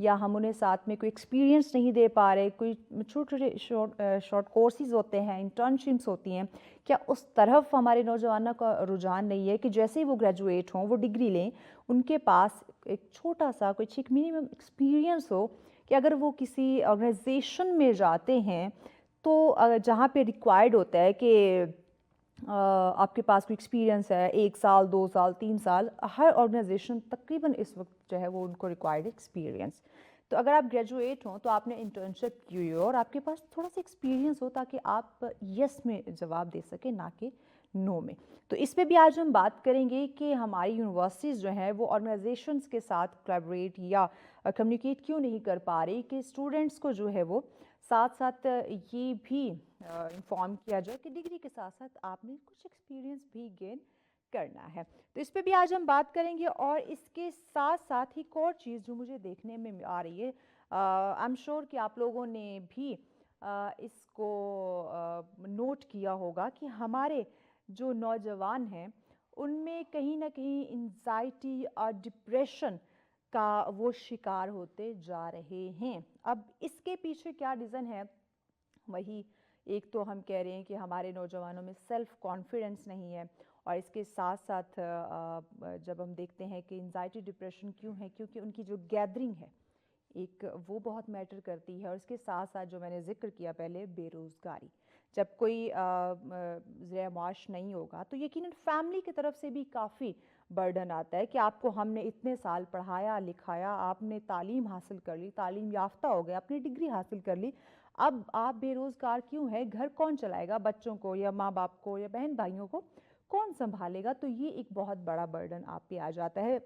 یا ہم انہیں ساتھ میں کوئی ایکسپیرینس نہیں دے پا رہے, کوئی چھوٹے چھوٹے شارٹ کورسز ہوتے ہیں, انٹرنشپس ہوتی ہیں, کیا اس طرف ہمارے نوجوانوں کا رجحان نہیں ہے کہ جیسے ہی وہ گریجویٹ ہوں, وہ ڈگری لیں, ان کے پاس ایک چھوٹا سا کوئی منیمم ایکسپیرینس ہو کہ اگر وہ کسی آرگنائزیشن میں جاتے ہیں تو جہاں پہ ریکوائرڈ ہوتا ہے کہ آپ کے پاس کوئی ایکسپیرینس ہے 1 سال 2 سال 3 سال, ہر آرگنائزیشن تقریباً اس وقت جو ہے وہ ان کو ریکوائرڈ ایکسپیرینس. تو اگر آپ گریجویٹ ہوں تو آپ نے انٹرنشپ کی ہوئی ہو اور آپ کے پاس تھوڑا سا ایکسپیرینس ہو تاکہ آپ یس میں جواب دے سکیں نہ کہ نو میں. تو اس پہ بھی آج ہم بات کریں گے کہ ہماری یونیورسٹیز جو ہیں وہ آرگنائزیشنس کے ساتھ کولیبریٹ یا کمیونیکیٹ کیوں نہیں کر پا رہی کہ اسٹوڈنٹس کو جو ہے وہ ساتھ ساتھ یہ بھی انفارم کیا جائے کہ ڈگری کے ساتھ ساتھ آپ نے کچھ ایکسپیرینس بھی گین کرنا ہے. تو اس پہ بھی آج ہم بات کریں گے. اور اس کے ساتھ ساتھ ایک اور چیز جو مجھے دیکھنے میں آ رہی ہے, آئی ایم شیور کہ آپ لوگوں نے بھی اس کو نوٹ کیا ہوگا کہ ہمارے جو نوجوان ہیں ان میں کہیں نہ کہیں انزائٹی اور ڈپریشن کا وہ شکار ہوتے جا رہے ہیں. اب اس کے پیچھے کیا ریزن ہے, وہی ایک تو ہم کہہ رہے ہیں کہ ہمارے نوجوانوں میں سیلف کانفیڈنس نہیں ہے, اور اس کے ساتھ ساتھ جب ہم دیکھتے ہیں کہ انزائٹی ڈپریشن کیوں ہے, کیونکہ ان کی جو گیدرنگ ہے ایک وہ بہت میٹر کرتی ہے, اور اس کے ساتھ ساتھ جو میں نے ذکر کیا پہلے بے روزگاری, جب کوئی ذریعہ معاش نہیں ہوگا تو یقیناً فیملی کی طرف سے بھی کافی برڈن آتا ہے کہ آپ کو ہم نے اتنے سال پڑھایا لکھایا, آپ نے تعلیم حاصل کر لی, تعلیم یافتہ ہو گئے, اپنی ڈگری حاصل کر لی, اب آپ بے روزگار کیوں ہیں, گھر کون چلائے گا, بچوں کو یا ماں باپ کو یا بہن بھائیوں کو کون سنبھالے گا. تو یہ ایک بہت بڑا برڈن آپ پہ آ جاتا ہے.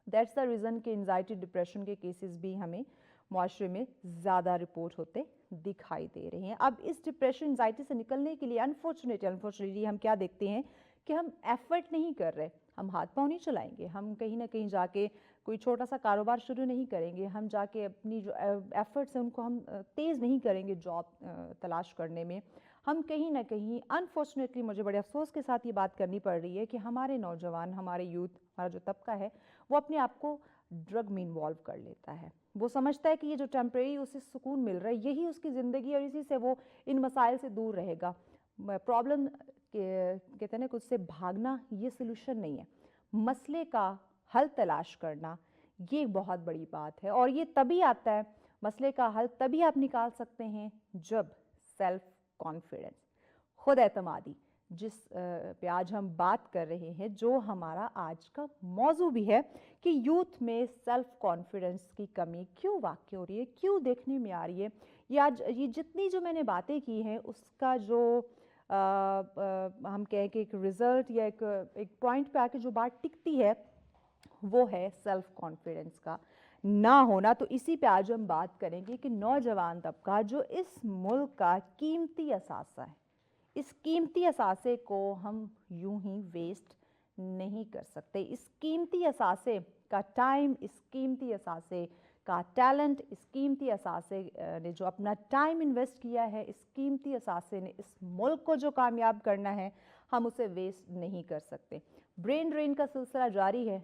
دیٹس دا ریزن کہ انزائٹی ڈپریشن کے کیسز بھی ہمیں معاشرے میں زیادہ رپورٹ ہوتے دکھائی دے رہے ہیں. اب اس ڈپریشن انزائٹی سے نکلنے کے لیے انفارچونیٹلی ہم کیا دیکھتے ہیں کہ ہم ایفرٹ نہیں کر رہے, ہم ہاتھ پاؤں نہیں چلائیں گے, ہم کہیں نہ کہیں جا کے کوئی چھوٹا سا کاروبار شروع نہیں کریں گے, ہم جا کے اپنی جو ایفرٹس ہیں ان کو ہم تیز نہیں کریں گے جاب تلاش کرنے میں. ہم کہیں نہ کہیں انفارچونیٹلی مجھے بڑے افسوس کے ساتھ یہ بات کرنی پڑ رہی ہے کہ ہمارے نوجوان, ہمارے یوتھ, ہمارا جو طبقہ ہے وہ اپنے آپ کو ڈرگ میں انوالو کر لیتا ہے. وہ سمجھتا ہے کہ یہ جو ٹیمپریری اسے سکون مل رہا ہے یہی اس کی زندگی, اور اسی سے وہ ان مسائل سے دور رہے گا. پرابلم کہتے ہیں نا کہ اس سے بھاگنا یہ سلوشن نہیں ہے, مسئلے کا حل تلاش کرنا یہ بہت بڑی بات ہے. اور یہ تبھی آتا ہے, مسئلے کا حل تبھی آپ نکال سکتے ہیں جب سیلف کانفیڈنس, خود اعتمادی, جس پہ آج ہم بات کر رہے ہیں, جو ہمارا آج کا موضوع بھی ہے کہ یوتھ میں سیلف کانفیڈنس کی کمی کیوں واقع ہو رہی ہے, کیوں دیکھنے میں آ رہی ہے. یہ جتنی جو میں نے باتیں کی ہیں اس کا جو ہم کہیں کہ ایک رزلٹ یا ایک پوائنٹ پہ آ کے جو بات ٹکتی ہے وہ ہے سیلف کانفیڈنس کا نہ ہونا. تو اسی پہ آج ہم بات کریں گے کہ نوجوان طبقہ جو اس ملک کا قیمتی اثاثہ ہے, اس قیمتی اثاثے کو ہم یوں ہی ویسٹ نہیں کر سکتے. اس قیمتی اثاثے کا ٹائم, اس قیمتی اثاثے کا ٹیلنٹ, اس قیمتی اثاثے نے جو اپنا ٹائم انویسٹ کیا ہے, اس قیمتی اثاثے نے اس ملک کو جو کامیاب کرنا ہے, ہم اسے ویسٹ نہیں کر سکتے. برین ڈرین کا سلسلہ جاری ہے,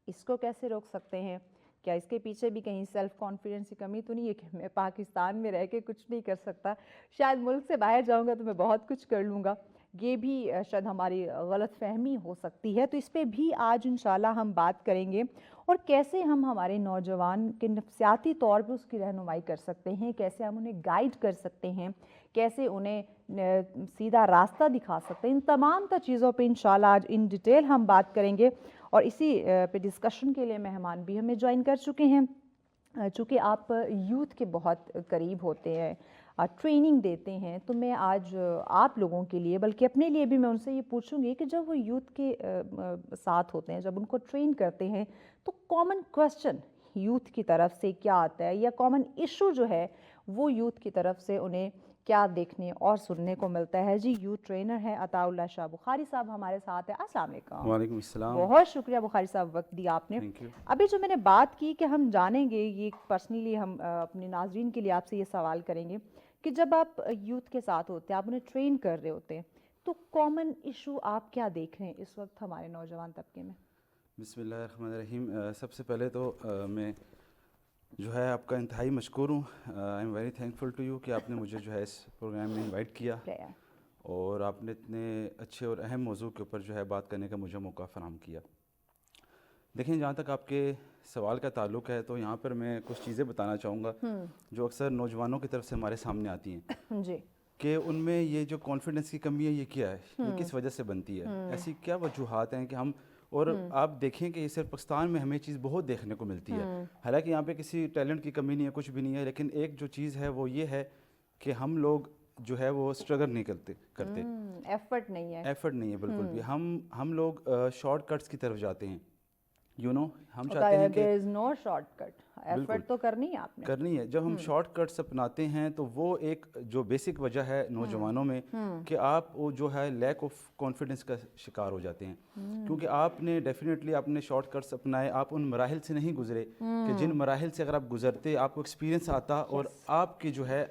اس کو کیسے روک سکتے ہیں؟ کیا اس کے پیچھے بھی کہیں سیلف کانفیڈنس کی کمی تو نہیں ہے کہ میں پاکستان میں رہ کے کچھ نہیں کر سکتا, شاید ملک سے باہر جاؤں گا تو میں بہت کچھ کر لوں گا؟ یہ بھی شاید ہماری غلط فہمی ہو سکتی ہے. تو اس پہ بھی آج انشاءاللہ ہم بات کریں گے, اور کیسے ہم ہمارے نوجوان کے نفسیاتی طور پہ اس کی رہنمائی کر سکتے ہیں, کیسے ہم انہیں گائیڈ کر سکتے ہیں, کیسے انہیں سیدھا راستہ دکھا سکتے ہیں. ان تمام چیزوں پہ انشاءاللہ آج ان ڈیٹیل ہم بات کریں گے. اور اسی پہ ڈسکشن کے لیے مہمان بھی ہمیں جوائن کر چکے ہیں. چونکہ آپ یوتھ کے بہت قریب ہوتے ہیں, ٹریننگ دیتے ہیں, تو میں آج آپ لوگوں کے لیے بلکہ اپنے لیے بھی میں ان سے یہ پوچھوں گی کہ جب وہ یوتھ کے ساتھ ہوتے ہیں, جب ان کو ٹرین کرتے ہیں, تو کامن کویسچن یوتھ کی طرف سے کیا آتا ہے, یا کامن ایشو جو ہے وہ یوتھ کی طرف سے انہیں کیا دیکھنے اور سننے کو ملتا ہے؟ جی, یوتھ ٹرینر ہیں عطاء اللہ شاہ بخاری صاحب ہمارے ساتھ ہیں. السلام علیکم. وعلیکم السلام. بہت شکریہ بخاری صاحب, وقت دیا آپ نے. ابھی جو میں نے بات کی کہ ہم جانیں گے, یہ پرسنلی ہم اپنے ناظرین کے لیے آپ سے یہ سوال کریں گے کہ جب آپ یوتھ کے ساتھ ہوتے ہیں, آپ انہیں ٹرین کر رہے ہوتے ہیں, تو کامن ایشو آپ کیا دیکھ رہے ہیں اس وقت ہمارے نوجوان طبقے میں؟ بسم اللہ الرحمن الرحیم. سب سے پہلے تو میں جو ہے آپ کا انتہائی مشکور ہوں. I am very thankful to you کہ آپ نے مجھے جو ہے اس پروگرام میں انوائٹ کیا اور آپ نے اتنے اچھے اور اہم موضوع کے اوپر جو ہے بات کرنے کا مجھے موقع فراہم کیا. دیکھیں جہاں تک آپ کے سوال کا تعلق ہے تو یہاں پر میں کچھ چیزیں بتانا چاہوں گا جو اکثر نوجوانوں کی طرف سے ہمارے سامنے آتی ہیں جی کہ ان میں یہ جو کانفیڈنس کی کمی ہے یہ کیا ہے, یہ کس وجہ سے بنتی ہے, ایسی کیا وجوہات ہیں کہ ہم, اور آپ دیکھیں کہ یہ صرف پاکستان میں ہمیں چیز بہت دیکھنے کو ملتی ہے. حالانکہ یہاں پہ کسی ٹیلنٹ کی کمی نہیں ہے, کچھ بھی نہیں ہے, لیکن ایک جو چیز ہے وہ یہ ہے کہ ہم لوگ جو ہے وہ اسٹرگل نہیں کرتے, ایفرٹ نہیں ہے بالکل بھی. ہم لوگ شارٹ کٹس کی طرف جاتے ہیں, ہم چاہتے ہیں کہ there is no shortcut. Effort تو کرنی ہے. جب ہم شارٹ کٹس اپناتے ہیں تو وہ ایک جو بیسک وجہ ہے نوجوانوں میں کہ آپ وہ جو ہے لیک آف کانفیڈنس کا شکار ہو جاتے ہیں, کیونکہ آپ نے ڈیفینیٹلی اپنے شارٹ کٹس اپنائے, آپ ان مراحل سے نہیں گزرے کہ جن مراحل سے اگر آپ گزرتے آپ کو ایکسپیرینس آتا اور آپ کی جو ہے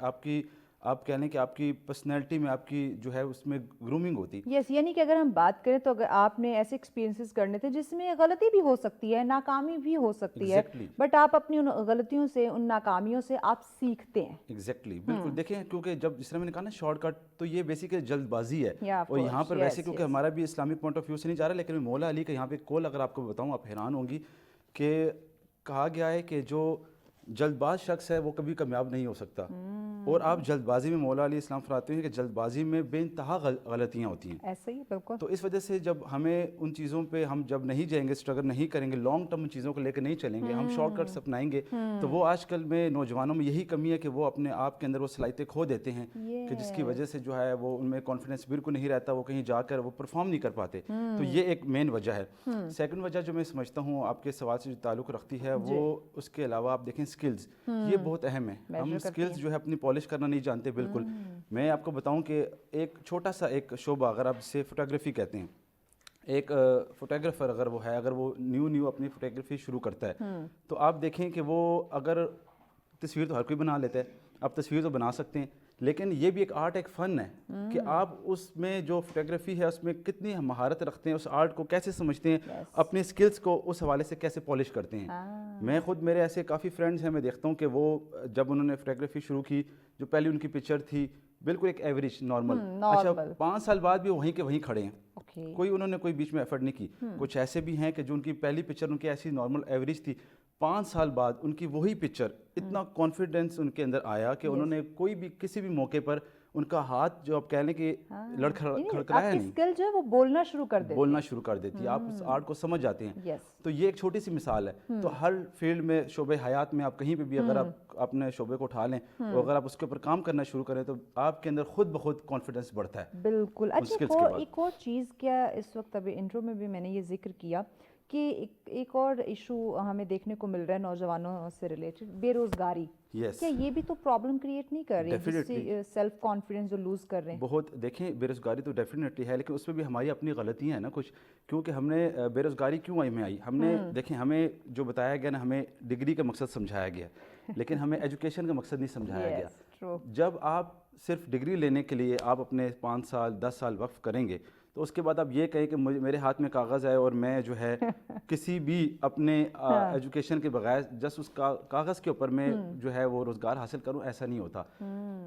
آپ کہہ لیں کہ آپ کی پرسنالٹی میں آپ کی جو ہے اس میں گرومنگ ہوتی. یعنی کہ اگر ہم بات کریں تو اگر آپ نے ایسے ایکسپیرینسز کرنے تھے جس میں غلطی بھی ہو سکتی ہے, ناکامی بھی ہو سکتی ہے, بٹ آپ اپنی ان غلطیوں سے, ان ناکامیوں سے آپ سیکھتے ہیں. ایگزیکٹلی بالکل. دیکھیں کیونکہ جس طرح میں نے کہا نا شارٹ کٹ, تو یہ بیسیکلی جلد بازی ہے. اور یہاں پر ویسے کیونکہ ہمارا بھی اسلامک پوائنٹ آف ویو سے نہیں جا رہا, لیکن مولا علی کا یہاں پہ کول اگر آپ کو بتاؤں آپ حیران ہوں گی کہ کہا گیا ہے کہ جو جلد باز شخص ہے وہ کبھی کامیاب نہیں ہو سکتا. اور آپ جلد بازی میں, مولا علیہ السلام فرماتے ہیں کہ جلد بازی میں بے انتہا غلطیاں ہوتی ہیں. ایسے ہی بالکل. تو اس وجہ سے جب ہمیں ان چیزوں پہ ہم جب نہیں جائیں گے, اسٹرگل نہیں کریں گے, لانگ ٹرم ان چیزوں کو لے کے نہیں چلیں گے, ہم شارٹ کٹس اپنائیں گے, تو وہ آج کل میں نوجوانوں میں یہی کمی ہے کہ وہ اپنے آپ کے اندر وہ صلاحیتیں کھو دیتے ہیں کہ جس کی وجہ سے جو ہے وہ ان میں کانفیڈنس بالکل نہیں رہتا, وہ کہیں جا کر وہ پرفارم نہیں کر پاتے. تو یہ ایک مین وجہ ہے. سیکنڈ وجہ جو میں سمجھتا ہوں آپ کے سوال سے جو تعلق رکھتی ہے وہ اس کے علاوہ آپ دیکھیں اسکلز, یہ بہت اہم ہے. ہم اسکلز جو ہے اپنی پالش کرنا نہیں جانتے بالکل. میں آپ کو بتاؤں کہ ایک چھوٹا سا ایک شعبہ اگر آپ جسے فوٹوگرافی کہتے ہیں, ایک فوٹوگرافر اگر وہ نیو اپنی فوٹوگرافی شروع کرتا ہے تو آپ دیکھیں کہ وہ اگر تصویر تو ہر کوئی بنا لیتا ہے, آپ تصویر تو بنا سکتے ہیں, لیکن یہ بھی ایک آرٹ, ایک فن ہے کہ آپ اس میں جو فوٹوگرافی ہے اس میں کتنی مہارت رکھتے ہیں, اس آرٹ کو کیسے سمجھتے ہیں, اپنے اسکلز کو اس حوالے سے کیسے پالش کرتے ہیں. میں خود, میرے ایسے کافی فرینڈز ہیں, میں دیکھتا ہوں کہ وہ جب انہوں نے فوٹوگرافی شروع کی, جو پہلی ان کی پکچر تھی بالکل ایک ایوریج نارمل, اچھا 5 سال بعد بھی وہیں کے وہیں کھڑے ہیں, انہوں نے کوئی بیچ میں ایفرٹ نہیں کی. کچھ ایسے بھی ہیں کہ جو ان کی پہلی پکچر ان کی ایسی نارمل ایوریج تھی, 5 سال بعد ان کی وہی پکچر, اتنا کانفیڈنس ان کے اندر آیا کہ انہوں نے کوئی بھی کسی بھی موقع پر ان کا ہاتھ جو آپ کہہ لیں کہ لڑکھڑایا نہیں, اسکل جو ہے وہ بولنا شروع کر دیتی, آپ اس آرٹ کو سمجھ جاتے ہیں. تو یہ ایک چھوٹی سی مثال ہے. تو ہر فیلڈ میں, شعبے حیات میں, آپ کہیں پہ بھی اگر آپ اپنے شعبے کو اٹھا لیں اور اگر آپ اس کے اوپر کام کرنا شروع کریں تو آپ کے اندر خود بخود کانفیڈنس بڑھتا ہے. بالکل. اچھا ایک اور چیز, کیا اس وقت ابھی انٹرو میں بھی میں نے یہ ذکر کیا کہ ایک اور ایشو ہمیں دیکھنے کو مل رہا ہے نوجوانوں سے ریلیٹڈ, بے روزگاری. کیا یہ بھی تو پرابلم کریٹ نہیں کر رہی ہے جس سے سیلف کانفیڈنس جو لوز کر رہے ہیں؟ بہت. دیکھیں بے روزگاری تو ڈیفینیٹلی ہے, لیکن اس میں بھی ہماری اپنی غلطیاں ہیں نا کچھ, کیونکہ ہم نے بے روزگاری کیوں آئی, ہم نے دیکھیں ہمیں جو بتایا گیا نا, ہمیں ڈگری کا مقصد سمجھایا گیا, لیکن ہمیں ایجوکیشن کا مقصد نہیں سمجھایا گیا. جب آپ صرف ڈگری لینے کے لیے آپ اپنے 5 سال 10 سال وقف کریں گے تو اس کے بعد آپ یہ کہیں کہ میرے ہاتھ میں کاغذ ہے اور میں جو ہے کسی بھی اپنے ایجوکیشن کے بغیر جس اس کاغذ کے اوپر میں جو ہے وہ روزگار حاصل کروں, ایسا نہیں ہوتا.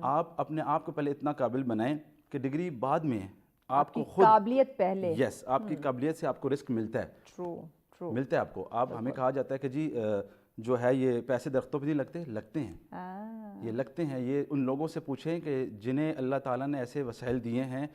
آپ اپنے آپ کو پہلے اتنا قابل بنائیں کہ ڈگری بعد میں ہے, آپ کو خود قابلیت پہلے. یس, آپ کی قابلیت سے آپ کو رزق ملتا ہے, ملتا ہے آپ کو. آپ ہمیں کہا جاتا ہے کہ جی جو ہے یہ پیسے درختوں پہ نہیں لگتے ہیں, یہ لگتے ہیں. یہ ان لوگوں سے پوچھیں کہ جنہیں اللہ تعالیٰ نے ایسے وسائل دیے ہیں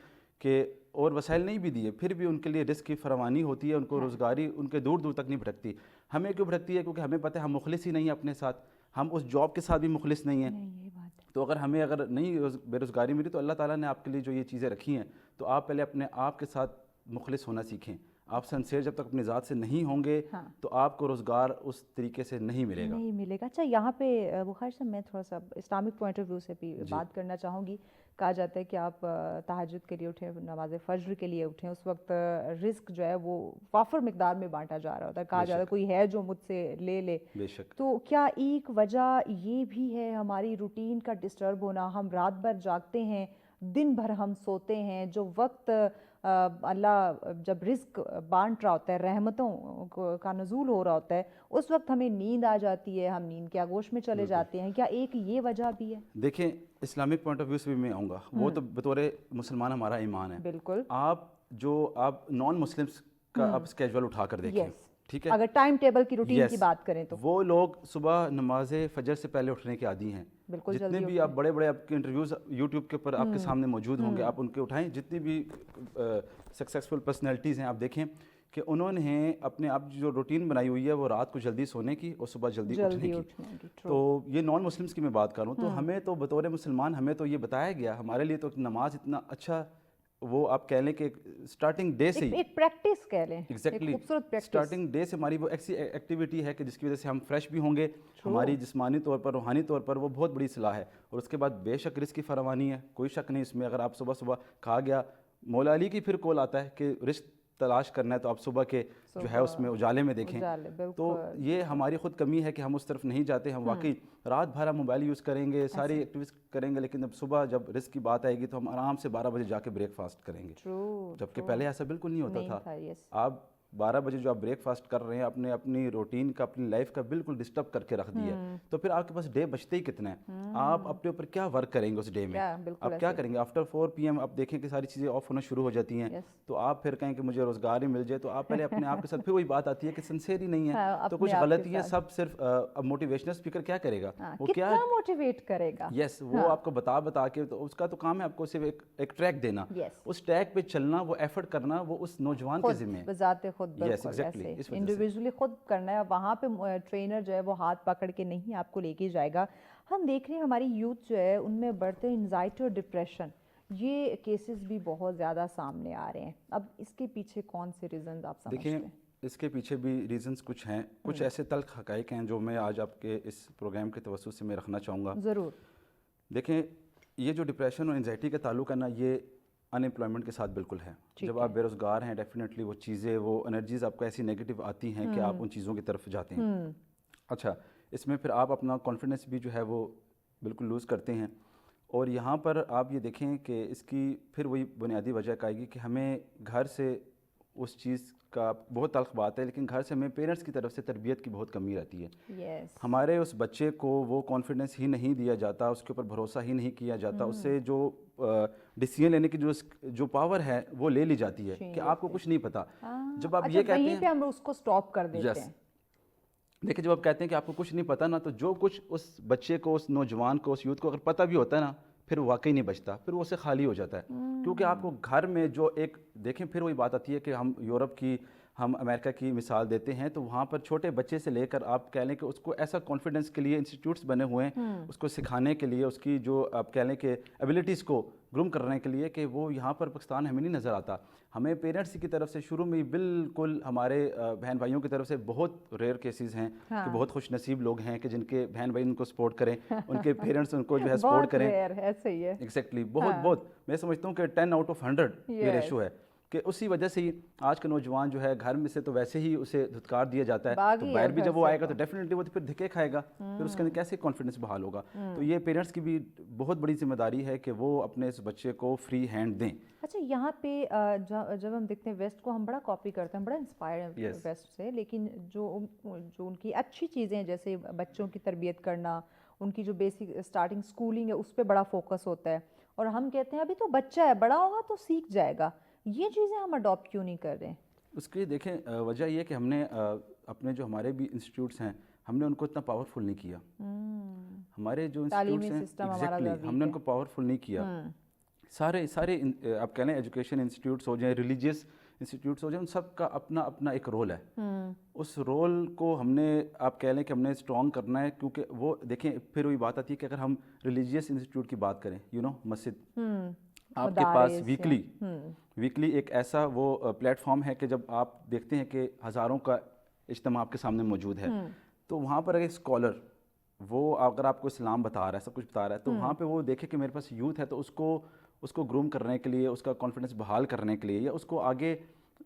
کہ, اور وسائل نہیں بھی دیے پھر بھی ان کے لیے رزق کی فراوانی ہوتی ہے, ان کو روزگاری ان کے دور دور تک نہیں بھٹکتی. ہمیں کیوں بھٹکتی ہے؟ کیونکہ ہمیں پتہ ہے ہم مخلص ہی نہیں ہیں اپنے ساتھ, ہم اس جاب کے ساتھ بھی مخلص نہیں ہیں. تو اگر ہمیں نہیں بے روزگاری ملی تو اللہ تعالیٰ نے آپ کے لیے جو یہ چیزیں رکھی ہیں تو آپ پہلے اپنے آپ کے ساتھ مخلص ہونا سیکھیں. آپ سنسیئر جب تک اپنی ذات سے نہیں ہوں گے تو آپ کو روزگار اس طریقے سے نہیں ملے گا. اچھا یہاں پہ بخاری صاحب میں تھوڑا سا اسلامک پوائنٹ آف ویو سے بھی بات کرنا چاہوں گی. کہا جاتا ہے کہ آپ تہجد کے لیے اٹھیں, نماز فجر کے لیے اٹھیں, اس وقت رزق جو ہے وہ وافر مقدار میں بانٹا جا رہا ہوتا ہے. کہا جاتا ہے کوئی ہے جو مجھ سے لے لے. تو کیا ایک وجہ یہ بھی ہے ہماری روٹین کا ڈسٹرب ہونا؟ ہم رات بھر جاگتے ہیں, دن بھر ہم سوتے ہیں, جو وقت اللہ جب رزق بانٹ رہا ہوتا ہے، رحمتوں کا نزول ہو رہا ہوتا ہے، اس وقت ہمیں نیند آ جاتی ہے، ہم نیند کے آغوش میں چلے جاتے ہیں. کیا ایک یہ وجہ بھی ہے؟ دیکھیں اسلامک پوائنٹ آف ویو سے بھی میں آؤں گا، وہ تو بطور مسلمان ہمارا ایمان ہے. بالکل. آپ نان مسلمس کا آپ اسکیجول اٹھا کر دیکھیں، ٹھیک ہے، اگر ٹائم ٹیبل کی روٹین کی بات کریں تو وہ لوگ صبح نماز فجر سے پہلے اٹھنے کے عادی ہیں. بالکل. جتنے بھی آپ بڑے آپ کے انٹرویوز یوٹیوب کے اوپر آپ کے سامنے موجود ہوں گے، آپ ان کے اٹھائیں، جتنی بھی سکسیزفل پرسنالٹیز ہیں آپ دیکھیں کہ انہوں نے اپنے آپ جو روٹین بنائی ہوئی ہے وہ رات کو جلدی سونے کی اور صبح جلدی اٹھنے کی. تو یہ نان مسلمس کی میں بات کروں تو ہمیں تو بطور مسلمان ہمیں تو یہ بتایا گیا، ہمارے لیے تو نماز اتنا اچھا، وہ آپ کہہ لیں کہ اسٹارٹنگ ڈے سے ہی ایک پریکٹس کہہ لیں، ایگزیکٹلی اسٹارٹنگ ڈے سے ہماری وہ ایسی ایکٹیویٹی ہے کہ جس کی وجہ سے ہم فریش بھی ہوں گے، ہماری جسمانی طور پر روحانی طور پر وہ بہت بڑی صلاح ہے. اور اس کے بعد بے شک رزق کی فراوانی ہے، کوئی شک نہیں اس میں. اگر آپ صبح صبح کہا گیا، مولا علی کی پھر کول آتا ہے کہ رزق تلاش کرنا ہے تو آپ صبح کے جو ہے اس میں اجالے میں دیکھیں. تو یہ ہماری خود کمی ہے کہ ہم اس طرف نہیں جاتے. ہم واقعی رات بھر موبائل یوز کریں گے، ساری ایکٹیویٹیز کریں گے، لیکن اب صبح جب رزق کی بات آئے گی تو ہم آرام سے 12 بجے جا کے بریک فاسٹ کریں گے، جبکہ پہلے ایسا بالکل نہیں ہوتا تھا. آپ 12 بجے جو آپ بریک فاسٹ کر رہے ہیں اپنی روٹین کا، اپنی لائف کا بالکل ڈسٹرب کر کے رکھ دیا ہے. تو پھر آپ کے پاس ڈے بچتے ہی کتنا ہے؟ آپ اپنے اوپر کیا ورک کریں گے اس ڈے میں؟ آپ کیا کریں گے؟ آفٹر 4 PM آپ دیکھیں کہ ساری چیزیں آف ہونا شروع ہو جاتی ہیں. تو آپ پھر کہیں کہ مجھے روزگار ہی مل جائے، تو آپ پہلے اپنے آپ کے ساتھ پھر وہی بات آتی ہے کہ سنسیئر ہی نہیں ہے. تو کچھ غلطیاں سب صرف اب موٹیویشنل اسپیکر کیا کرے گا؟ وہ کیا موٹیویٹ کرے گا؟ یس، وہ آپ کو بتا کے، تو اس کا تو کام ہے آپ کو صرف ایک ٹریک دینا، اس ٹریک پہ چلنا، وہ ایفرٹ کرنا، وہ اس نوجوان کے ذمہ ہے بذات خود. انڈیویجولی خود کرنا ہے. وہاں پہ ٹرینر جو ہے وہ ہاتھ پکڑ کے نہیں آپ کو لے کے جائے گا. ہم دیکھ رہے ہیں ہماری یوتھ جو ہے ان میں بڑھتے انزائٹی اور ڈپریشن، یہ کیسز بھی بہت زیادہ سامنے آ رہے ہیں. اب اس کے پیچھے کون سے ریزنز آپ سمجھتے ہیں؟ دیکھیں اس کے پیچھے بھی ریزنز کچھ ہیں، کچھ ایسے تلخ حقائق ہیں جو میں آج آپ کے اس پروگرام کے توسط سے میں رکھنا چاہوں گا. ضرور. دیکھیں یہ جو ڈپریشن اور انزائٹی کا تعلق ہے نا، یہ ان ایمپلائمنٹ کے ساتھ بالکل ہے. جب آپ بے روزگار ہیں ڈیفینیٹلی وہ چیزیں، وہ انرجیز آپ کو ایسی نیگیٹو آتی ہیں کہ آپ ان چیزوں کی طرف جاتے ہیں. اچھا، اس میں پھر آپ اپنا کانفیڈنس بھی جو ہے وہ بالکل لوز کرتے ہیں. اور یہاں پر آپ یہ دیکھیں کہ اس کی پھر وہی بنیادی وجہ آئے گی کہ ہمیں گھر سے اس چیز کا بہت تلخ بات ہے، لیکن گھر سے ہمیں پیرنٹس کی طرف سے تربیت کی بہت کمی رہتی ہے. ہمارے اس بچے کو وہ کانفیڈنس ہی نہیں دیا جاتا، اس کے اوپر بھروسہ ہی نہیں کیا جاتا، اس سے جو ڈیسیژن لینے کی جو پاور ہے وہ لے لی جاتی ہے کہ آپ کو کچھ نہیں پتا. جب آپ یہ کہتے ہیں ہم اس کو سٹاپ کر دیتے ہیں. دیکھیں جب آپ کہتے ہیں کہ آپ کو کچھ نہیں پتا نا، تو جو کچھ اس بچے کو، اس نوجوان کو، اس یوتھ کو اگر پتہ بھی ہوتا ہے نا، پھر واقعی نہیں بچتا، پھر وہ اسے خالی ہو جاتا ہے. کیونکہ آپ کو گھر میں جو ایک دیکھیں، پھر وہی بات آتی ہے کہ ہم یورپ کی، ہم امریکہ کی مثال دیتے ہیں، تو وہاں پر چھوٹے بچے سے لے کر آپ کہہ لیں کہ اس کو ایسا کانفیڈنس کے لیے انسٹیٹیوٹس بنے ہوئے ہیں، اس کو سکھانے کے لیے، اس کی جو آپ کہہ لیں کہ ایبلٹیز کو گروم کرنے کے لیے، کہ وہ یہاں پر پاکستان ہمیں نہیں نظر آتا. ہمیں پیرنٹس کی طرف سے شروع میں بالکل، ہمارے بہن بھائیوں کی طرف سے بہت ریئر کیسز ہیں کہ بہت خوش نصیب لوگ ہیں کہ جن کے بہن بھائی ان کو سپورٹ کریں، ان کے پیرنٹس ان کو جو ہے سپورٹ کریں. ایگزیکٹلی، بہت میں سمجھتا ہوں کہ 10/100 یہ ریشو ہے. کہ اسی وجہ سے ہی آج کا نوجوان جو ہے گھر میں سے تو ویسے ہی اسے دھتکار دیا جاتا ہے، تو باہر بھی جب وہ آئے گا تو ڈیفینیٹلی وہ پھر دھکے کھائے گا، پھر اس کے اندر کیسے کانفیڈنس بحال ہوگا. تو یہ پیرنٹس کی بھی بہت بڑی ذمہ داری ہے کہ وہ اپنے اس بچے کو فری ہینڈ دیں. اچھا، یہاں پہ جب ہم دیکھتے ہیں ویسٹ کو ہم بڑا کاپی کرتے ہیں، بڑا انسپائر ہیں ویسٹ سے، لیکن جو ان کی اچھی چیزیں جیسے بچوں کی تربیت کرنا، ان کی جو بیسک اسٹارٹنگ اسکولنگ ہے اس پہ بڑا فوکس ہوتا ہے، اور ہم کہتے ہیں ابھی تو بچہ ہے، بڑا ہوگا تو سیکھ جائے گا. یہ چیزیں ہم اڈاپٹ کیوں نہیں کر رہے ہیں؟ اس کی دیکھیں وجہ یہ کہ ہم نے اپنے جو ہمارے بھی انسٹیٹیوٹس ہیں، ہم نے ان کو اتنا پاورفل نہیں کیا. ہمارے جو انسٹیٹیوٹس ہیں ایگزیکٹلی ہم نے ان کو پاورفل نہیں کیا. سارے آپ کہہ لیں ایجوکیشن انسٹیٹیوٹس ہو جائیں، ریلیجیس انسٹیٹیوٹس ہو جائیں، ان سب کا اپنا اپنا ایک رول ہے. اس رول کو ہم نے آپ کہہ لیں کہ ہم نے اسٹرانگ کرنا ہے. کیونکہ وہ دیکھیں پھر وہی بات آتی ہے کہ اگر ہم ریلیجیس انسٹیٹیوٹ کی بات کریں، مسجد، آپ کے پاس ویکلی ایک ایسا وہ پلیٹ فارم ہے کہ جب آپ دیکھتے ہیں کہ ہزاروں کا اجتماع آپ کے سامنے موجود ہے، تو وہاں پر ایک اسکالر وہ اگر آپ کو اسلام بتا رہا ہے، سب کچھ بتا رہا ہے، تو وہاں پہ وہ دیکھے کہ میرے پاس یوتھ ہے، تو اس کو گروم کرنے کے لیے، اس کا کانفیڈنس بحال کرنے کے لیے، یا اس کو آگے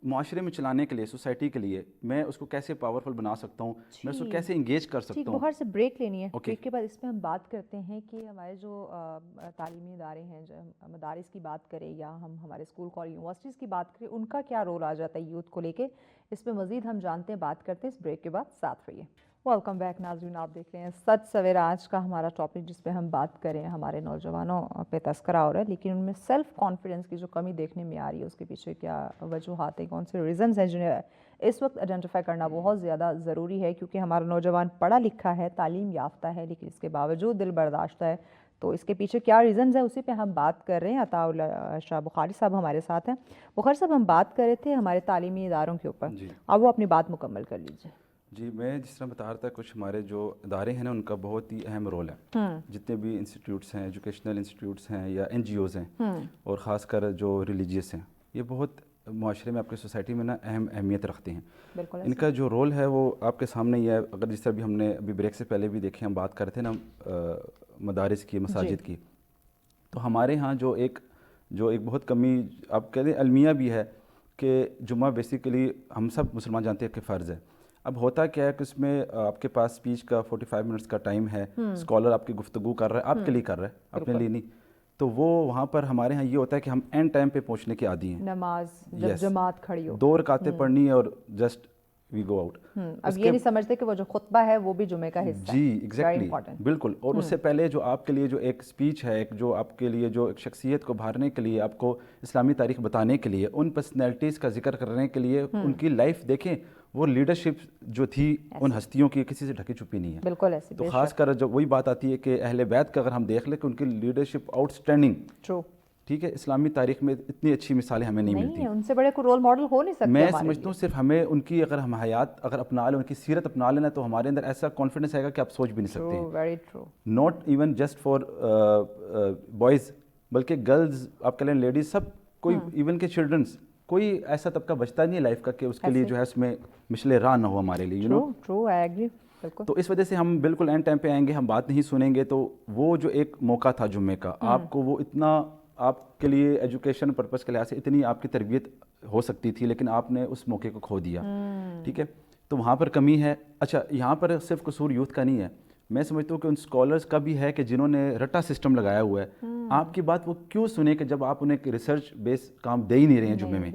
معاشرے میں چلانے کے لیے, سوسائٹی کے لیے میں اس کو کیسے پاورفل بنا سکتا ہوں, میں اس کو کیسے انگیج کر سکتا ہوں. باہر سے بریک لینی ہے, بریک کے بعد اس پہ ہم بات کرتے ہیں کہ ہمارے جو تعلیمی ادارے ہیں, جو مدارس کی بات کریں یا ہم ہمارے اسکول کالج یونیورسٹیز کی بات کریں, ان کا کیا رول آ جاتا ہے یوتھ کو لے کے. اس پہ مزید ہم جانتے ہیں, بات کرتے ہیں اس بریک کے بعد. ساتھ رہیے. ویلکم بیک ناظرین, آپ دیکھ رہے ہیں سچ سویرا. آج کا ہمارا ٹاپک جس پہ ہم بات کریں ہمارے نوجوانوں پہ تذکرہ ہو رہا ہے, لیکن ان میں سیلف کانفیڈنس کی جو کمی دیکھنے میں آ رہی ہے اس کے پیچھے کیا وجوہات ہیں, کون سے ریزنز ہیں جنہیں اس وقت آئیڈینٹیفائی کرنا بہت زیادہ ضروری ہے. کیونکہ ہمارا نوجوان پڑھا لکھا ہے, تعلیم یافتہ ہے, لیکن اس کے باوجود دل برداشتہ ہے. تو اس کے پیچھے کیا ریزنز ہیں, اسی پہ ہم بات کر رہے ہیں. عطاء اللہ شاہ بخاری صاحب ہمارے ساتھ ہیں. بخاری صاحب, ہم بات کر رہے تھے ہمارے تعلیمی اداروں کے اوپر, اب وہ اپنی بات مکمل کر لیجیے. جی, میں جس طرح بتا رہا تھا, کچھ ہمارے جو ادارے ہیں نا, ان کا بہت ہی اہم رول ہے. جتنے بھی انسٹیٹیوٹس ہیں, ایجوکیشنل انسٹیٹیوٹس ہیں یا این جی اوز ہیں, اور خاص کر جو ریلیجیس ہیں, یہ بہت معاشرے میں, آپ کی سوسائٹی میں نا اہمیت رکھتے ہیں. ان کا جو رول ہے وہ آپ کے سامنے ہی ہے. اگر جس طرح بھی ہم نے ابھی بریک سے پہلے بھی دیکھے, ہم بات کر رہے تھے نا مدارس کی, مساجد کی, تو ہمارے ہاں جو ایک بہت کمی آپ کہہ دیں المیہ بھی ہے کہ جمعہ بیسیکلی ہم سب مسلمان جانتے ہیں کہ فرض ہے. اب ہوتا کیا ہے کہ اس میں آپ کے پاس اسپیچ کا 45 منٹس کا ٹائم ہے, اسکالر آپ کی گفتگو کر رہا ہے, آپ کے لیے کر رہا ہے, اپنے لیے نہیں. تو وہ وہاں پر ہمارے ہاں یہ ہوتا ہے کہ ہم اینڈ ٹائم پہ پہنچنے کے عادی ہیں. نماز جب جماعت کھڑی ہو, 2 رکعتیں پڑھنی ہے اور جسٹ وی گو آؤٹ. اب یہ نہیں سمجھتے کہ وہ جو خطبہ ہے وہ بھی جمعے کا حصہ ہے. جی ایگزیکٹلی, بالکل. اور اس سے پہلے جو آپ کے لیے جو ایک اسپیچ ہے, ایک جو آپ کے لیے جو ایک شخصیت کو ابھارنے کے لیے, آپ کو اسلامی تاریخ بتانے کے لیے, ان پرسنالٹیز کا ذکر کرنے کے لیے, ان کی لائف دیکھیں, وہ لیڈرشپ جو تھی ان ہستیوں کی کسی سے ڈھکی چھپی نہیں ہے. بالکل ایسے. تو خاص کر جب وہی بات آتی ہے کہ اہل بیت کا اگر ہم دیکھ لیں کہ ان کی لیڈرشپ آؤٹ اسٹینڈنگ, ٹھیک ہے, اسلامی تاریخ میں اتنی اچھی مثالیں ہمیں نہیں ملتی. ان سے بڑے کوئی رول ماڈل ہو نہیں سکتے. میں سمجھتا ہوں صرف ہمیں ان کی اگر ہم حیات اگر اپنا لیں, ان کی سیرت اپنا لینا, تو ہمارے اندر ایسا کانفیڈنس آئے گا کہ آپ سوچ بھی نہیں سکتے ہیں. Very true. Not even just for boys, بلکہ گرلز, آپ کہہ لیں لیڈیز, سب, کوئی ایون کہ چلڈرنس, کوئی ایسا طبقہ بچتا نہیں ہے لائف کا کہ اس کے لیے جو ہے اس میں مشل راہ نہ ہو ہمارے لیے. True, I agree. تو اس وجہ سے ہم بالکل اینڈ ٹائم پہ آئیں گے, ہم بات نہیں سنیں گے. تو وہ جو ایک موقع تھا جمعے کا, آپ کو وہ اتنا آپ کے لیے ایجوکیشن پرپس کے لحاظ سے اتنی آپ کی تربیت ہو سکتی تھی, لیکن آپ نے اس موقع کو کھو دیا. ٹھیک ہے, تو وہاں پر کمی ہے. اچھا, یہاں پر صرف قصور یوتھ کا نہیں ہے, میں سمجھتا ہوں کہ ان اسکالرس کا بھی ہے کہ جنہوں نے رٹا سسٹم لگایا ہوا ہے. آپ کی بات وہ کیوں سنیں کہ جب آپ انہیں ریسرچ بیس کام دے ہی نہیں رہے ہیں جمعے میں.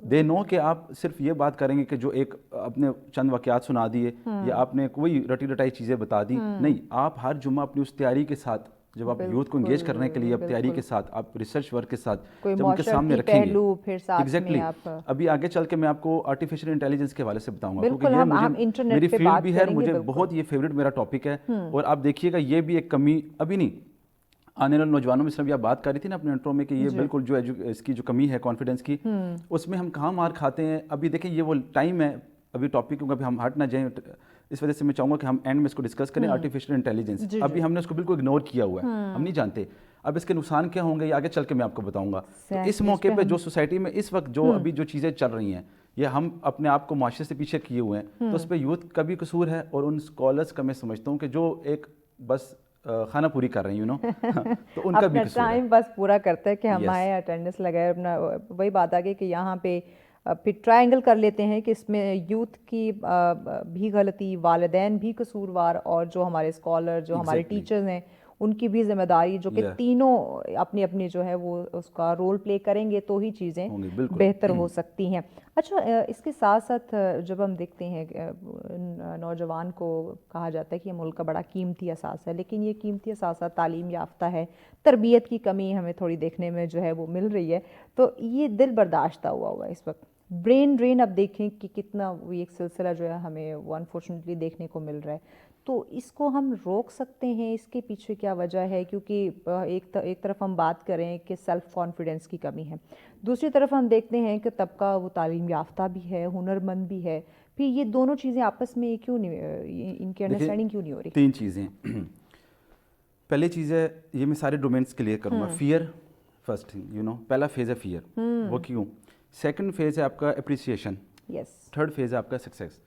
دے نو کہ آپ صرف یہ بات کریں گے کہ جو ایک اپنے چند واقعات سنا دیے, یا آپ نے کوئی رٹی رٹائی چیزیں بتا دی. نہیں, آپ ہر جمعہ اپنی اس تیاری کے ساتھ, جب آپ یوتھ کو انگیج کرنے کے لیے, اب تیاری کے ساتھ, آپ ریسرچ ورک کے ساتھ جب ان کے سامنے رکھیں گے. ایگزیکٹلی. ابھی آگے چل کے میں آپ کو آرٹیفیشیل انٹیلیجنس کے حوالے سے بتاؤں گا, کیونکہ یہ میری فیلڈ بھی ہے, مجھے بہت یہ فیوریٹ میرا ٹاپک ہے. اور آپ دیکھیے گا یہ بھی ایک کمی ابھی نہیں, آنے والے نوجوانوں میں, صرف آپ بات کر رہی تھی نا اپنے انٹرو میں کہ یہ بالکل جو اس کی جو کمی ہے کانفیڈنس کی, اس میں ہم کہاں مار کھاتے ہیں. ابھی دیکھیں یہ وہ ٹائم ہے, ابھی ٹاپک کیونکہ ابھی ہم ہٹ نہ جائیں, اس وجہ سے میں چاہوں گا کہ ہم اینڈ میں اس کو ڈسکس کریں. آرٹیفیشیل انٹیلیجنس, ابھی ہم نے اس کو بالکل اگنور کیا ہوا ہے, ہم نہیں جانتے. اب اس کے نقصان کیا ہوں گے یہ آگے چل کے میں آپ کو بتاؤں گا. تو اس موقع پہ جو سوسائٹی میں اس وقت جو ابھی جو چیزیں چل رہی ہیں, یہ ہم اپنے آپ کو معاشرے سے پیچھے کیے ہوئے ہیں, تو اس پہ یوتھ کا بھی قصور ہے, اور ان اسکالرس کا میں سمجھتا ہوں کہ جو ایک بس خانہ پوری کر رہے ہیں, تو ان کا بھی قصور ہے. ٹائم بس پورا کرتا ہے کہ ہم آئے, اٹینڈنس لگائے, اپنا وہی بات آ گئی کہ یہاں پہ پھر ٹرائنگل کر لیتے ہیں کہ اس میں یوتھ کی بھی غلطی, والدین بھی قصوروار, اور جو ہمارے اسکالر, جو ہمارے ٹیچرز ہیں, ان کی بھی ذمہ داری, جو کہ تینوں اپنی اپنی جو ہے وہ اس کا رول پلے کریں گے تو ہی چیزیں بہتر ہو سکتی ہیں. اچھا, اس کے ساتھ ساتھ جب ہم دیکھتے ہیں نوجوان کو کہا جاتا ہے کہ یہ ملک کا بڑا قیمتی اثاثہ ہے, لیکن یہ قیمتی اثاثہ تعلیم یافتہ ہے, تربیت کی کمی ہمیں تھوڑی دیکھنے میں جو ہے وہ مل رہی ہے. تو یہ دل برداشتہ ہوا ہے اس وقت. برین ڈرین, اب دیکھیں کہ کتنا وہ ایک سلسلہ جو ہے ہمیں انفارچونیٹلی دیکھنے کو مل رہا ہے. تو اس کو ہم روک سکتے ہیں, اس کے پیچھے کیا وجہ ہے؟ کیونکہ ایک طرف ہم بات کریں کہ سیلف کانفیڈنس کی کمی ہے, دوسری طرف ہم دیکھتے ہیں کہ طبقہ وہ تعلیم یافتہ بھی ہے, ہنر مند بھی ہے. پھر یہ دونوں چیزیں آپس میں کیوں نہیں, ان کی انڈرسٹینڈنگ کیوں نہیں ہو رہی؟ 3 چیزیں. پہلی چیز ہے, یہ میں سارے ڈومینس کلیئر کروں گا. فیئر فرسٹ تھنگ, پہلا فیز ہے فیئر, وہ کیوں. سیکنڈ فیز ہے آپ کا اپریسیشن. تھرڈ فیز ہے آپ کا سکسیس.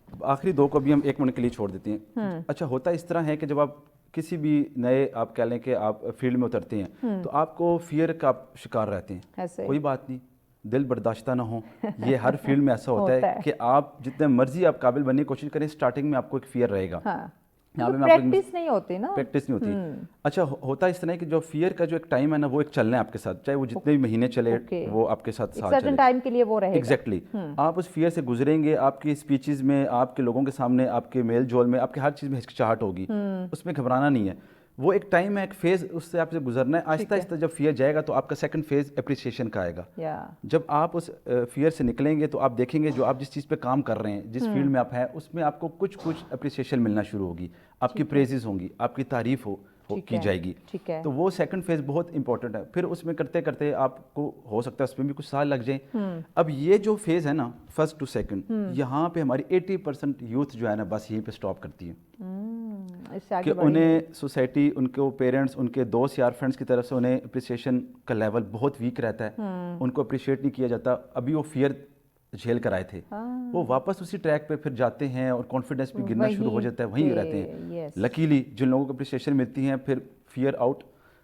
آخری 2 کو بھی ہم 1 منٹ کے لیے چھوڑ دیتے ہیں. اچھا, ہوتا اس طرح ہے کہ جب آپ کسی بھی نئے آپ کہہ لیں کہ آپ فیلڈ میں اترتے ہیں, تو آپ کو فیئر کا شکار رہتے ہیں. کوئی بات نہیں, دل برداشتہ نہ ہوں. یہ ہر فیلڈ میں ایسا ہوتا ہے کہ آپ جتنے مرضی آپ قابل بننے کی کوشش کریں, اسٹارٹنگ میں آپ کو ایک فیئر رہے گا, پریکٹس نہیں ہوتی نا, پریکٹس نہیں ہوتی. اچھا ہوتا اس طرح کہ جو فیئر کا جو ایک ٹائم ہے نا وہ ایک چلنا ہے آپ کے ساتھ, چاہے وہ جتنے بھی مہینے چلے وہ آپ کے ساتھ چلے ٹائم کے لیے وہ رہے گا. ایگزیکٹلی آپ اس فیئر سے گزریں گے, آپ کی اسپیچز میں, آپ کے لوگوں کے سامنے, آپ کے میل جول میں, آپ کے ہر چیز میں ہچکچاہٹ ہوگی, اس میں گھبرانا نہیں ہے. وہ ایک ٹائم ہے, ایک فیز, اس سے آپ سے گزرنا ہے. آہستہ آہستہ جب فیئر جائے گا تو آپ کا سیکنڈ فیز اپریسیشن کا آئے گا. جب آپ اس فیئر سے نکلیں گے تو آپ دیکھیں گے جو آپ جس چیز پہ کام کر رہے ہیں, جس فیلڈ میں آپ ہیں, اس میں آپ کو کچھ اپریسیشن ملنا شروع ہوگی, آپ کی پریزز ہوں گی, آپ کی تعریف کی جائے گی. تو وہ سیکنڈ فیز بہت امپورٹنٹ ہے. پھر اس میں کرتے کرتے آپ کو ہو سکتا ہے اس میں بھی کچھ سال لگ جائیں. اب یہ جو فیز ہے نا فرسٹ ٹو سیکنڈ, یہاں پہ ہماری 80% یوتھ جو ہے نا بس یہیں پہ اسٹاپ کرتی ہے کہ انہیں سوسائٹی, ان کے پیرنٹس, ان کے دوست یار فرینڈس کی طرف سے انہیں اپریسیشن کا لیول بہت ویک رہتا ہے, ان کو اپریشیٹ نہیں کیا جاتا. ابھی وہ فیئر جھیل کر آئے تھے, وہ واپس اسی ٹریک پہ پھر جاتے ہیں اور کانفیڈنس بھی گرنا شروع ہو جاتا ہے, وہیں رہتے ہیں. لکیلی جن لوگوں کو اپریسیشن ملتی ہیں پھر فیئر آؤٹ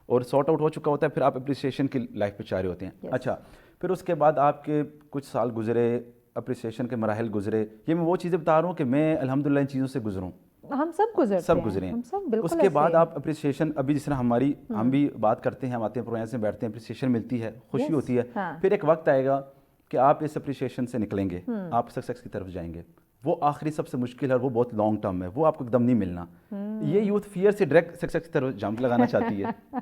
اور سارٹ آؤٹ ہو چکا ہوتا ہے, پھر آپ اپریسیشن کی لائف پہ چاہ رہے ہوتے ہیں. اچھا پھر اس کے بعد آپ کے کچھ سال گزرے, اپریسیشن کے مراحل گزرے. یہ میں وہ چیزیں بتا رہا ہوں کہ میں الحمدللہ ان چیزوں سے گزروں, ہم سب گزرے ہیں. اس کے بعد آپ اپریسیشن, ابھی جس طرح ہم بھی بات کرتے ہیں, ہم آتے ہیں پروگرام میں بیٹھتے ہیں, اپریسیشن ملتی ہے, خوشی ہوتی ہے. پھر ایک وقت آئے گا کہ آپ اس اپریسیشن سے نکلیں گے, آپ سکسیس کی طرف جائیں گے. وہ آخری سب سے مشکل ہے اور وہ بہت لانگ ٹرم ہے, وہ آپ کو ایک دم نہیں ملنا. یہ یوتھ فیئر سے ڈائریکٹ سکسیس کی طرف جمپ لگانا چاہتی ہے,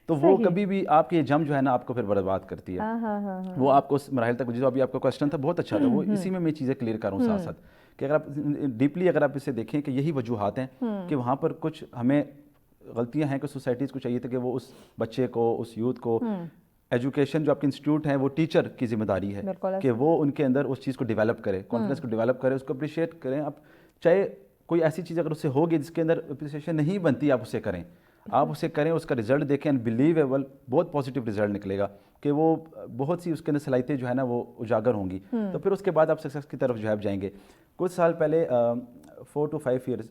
تو وہ کبھی بھی آپ کی یہ جمپ جو ہے نا آپ کو پھر برباد کرتی ہے. وہ آپ کو اس مراحل تک, جو ابھی آپ کا کوشچن تھا بہت اچھا تھا, وہ اسی میں چیزیں کلیئر کروں ساتھ ساتھ کہ اگر آپ ڈیپلی اگر آپ اسے دیکھیں کہ یہی وجوہات ہیں کہ وہاں پر کچھ ہمیں غلطیاں ہیں کہ سوسائٹیز کو چاہیے تھا کہ وہ اس بچے کو, اس یوتھ کو, ایجوکیشن جو آپ کے انسٹیٹیوٹ ہیں وہ ٹیچر کی ذمہ داری ہے کہ وہ ان کے اندر اس چیز کو ڈیولپ کرے, کانفیڈنس کو ڈیولپ کرے, اس کو اپریشیٹ کریں. آپ چاہے کوئی ایسی چیز اگر اس سے ہوگی جس کے اندر اپریسیشن نہیں بنتی, آپ اسے کریں, آپ اسے کریں, اس کا رزلٹ دیکھیں, انبیلیویبل بہت پازیٹیو رزلٹ نکلے گا کہ وہ بہت سی اس کے اندر صلاحیتیں جو ہے نا وہ اجاگر ہوں گی. تو پھر اس کے بعد آپ سکسیس کی طرف جو ہے جائیں گے. کچھ سال پہلے 4 to 5 ایئرز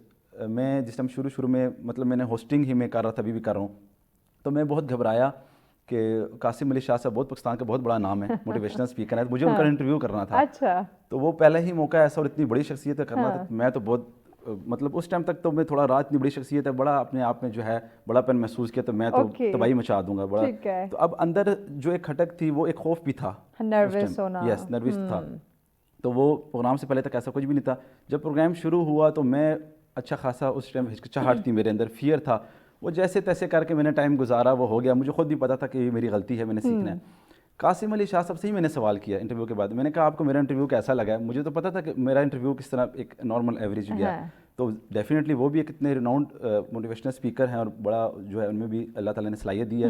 میں جس ٹائم شروع میں مطلب میں نے ہوسٹنگ ہی میں کر رہا تھا, ابھی بھی کر رہا ہوں, تو میں بہت گھبرایا کہ قاسم علی شاہ صاحب بہت پاکستان کا بہت بڑا نام ہے, موٹیویشنل اسپیکر ہے, مجھے ان کا انٹرویو کرنا تھا. اچھا, تو وہ پہلا ہی موقع ایسا اور اتنی بڑی شخصیت ہے کرنا تھا. میں تو بہت مطلب اس ٹائم تک تو میں تھوڑا رات اتنی بڑی شخصیت ہے, بڑا اپنے آپ میں جو ہے بڑا پن محسوس کیا, تو میں تو تباہی مچا دوں گا بڑا. تو اب اندر جو ایک کھٹک تھی وہ ایک خوف بھی تھا, نروس ہونا, یس نروس تھا. تو وہ پروگرام سے پہلے تک ایسا کچھ بھی نہیں تھا. جب پروگرام شروع ہوا تو میں اچھا خاصا اس ٹائم ہچکچاہٹ تھی میرے اندر, فیئر تھا. وہ جیسے تیسے کر کے میں نے ٹائم گزارا, وہ ہو گیا. مجھے خود بھی پتا تھا کہ یہ میری غلطی ہے, میں نے سیکھنا ہے. قاسم علی شاہ صاحب سے ہی میں نے سوال کیا انٹرویو کے بعد. میں نے کہا آپ کو میرا انٹرویو کیسا لگا ہے؟ مجھے تو پتا تھا کہ میرا انٹرویو کس طرح ایک نارمل ایوریج گیا. تو ڈیفینیٹلی وہ بھی ایک اتنے ریناؤنڈ موٹیویشنل اسپیکر ہیں اور بڑا جو ہے ان میں بھی اللہ تعالیٰ نے صلاحیت دی ہے.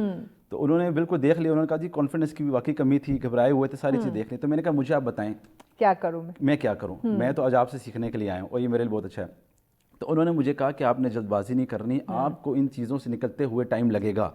تو انہوں نے بالکل دیکھ لیا, انہوں نے کہا جی کانفیڈنس کی بھی واقعی کمی تھی, گھبرائے ہوئے تھے, ساری چیز دیکھ لی. تو میں نے کہا مجھے آپ بتائیں کیا کروں میں کیا کروں, میں تو آج آپ سے سیکھنے کے لیے آیا ہوں اور یہ میرے لیے بہت اچھا ہے. تو انہوں نے مجھے کہا کہ آپ نے جلد بازی نہیں کرنی, آپ کو ان چیزوں سے نکلتے ہوئے ٹائم لگے گا.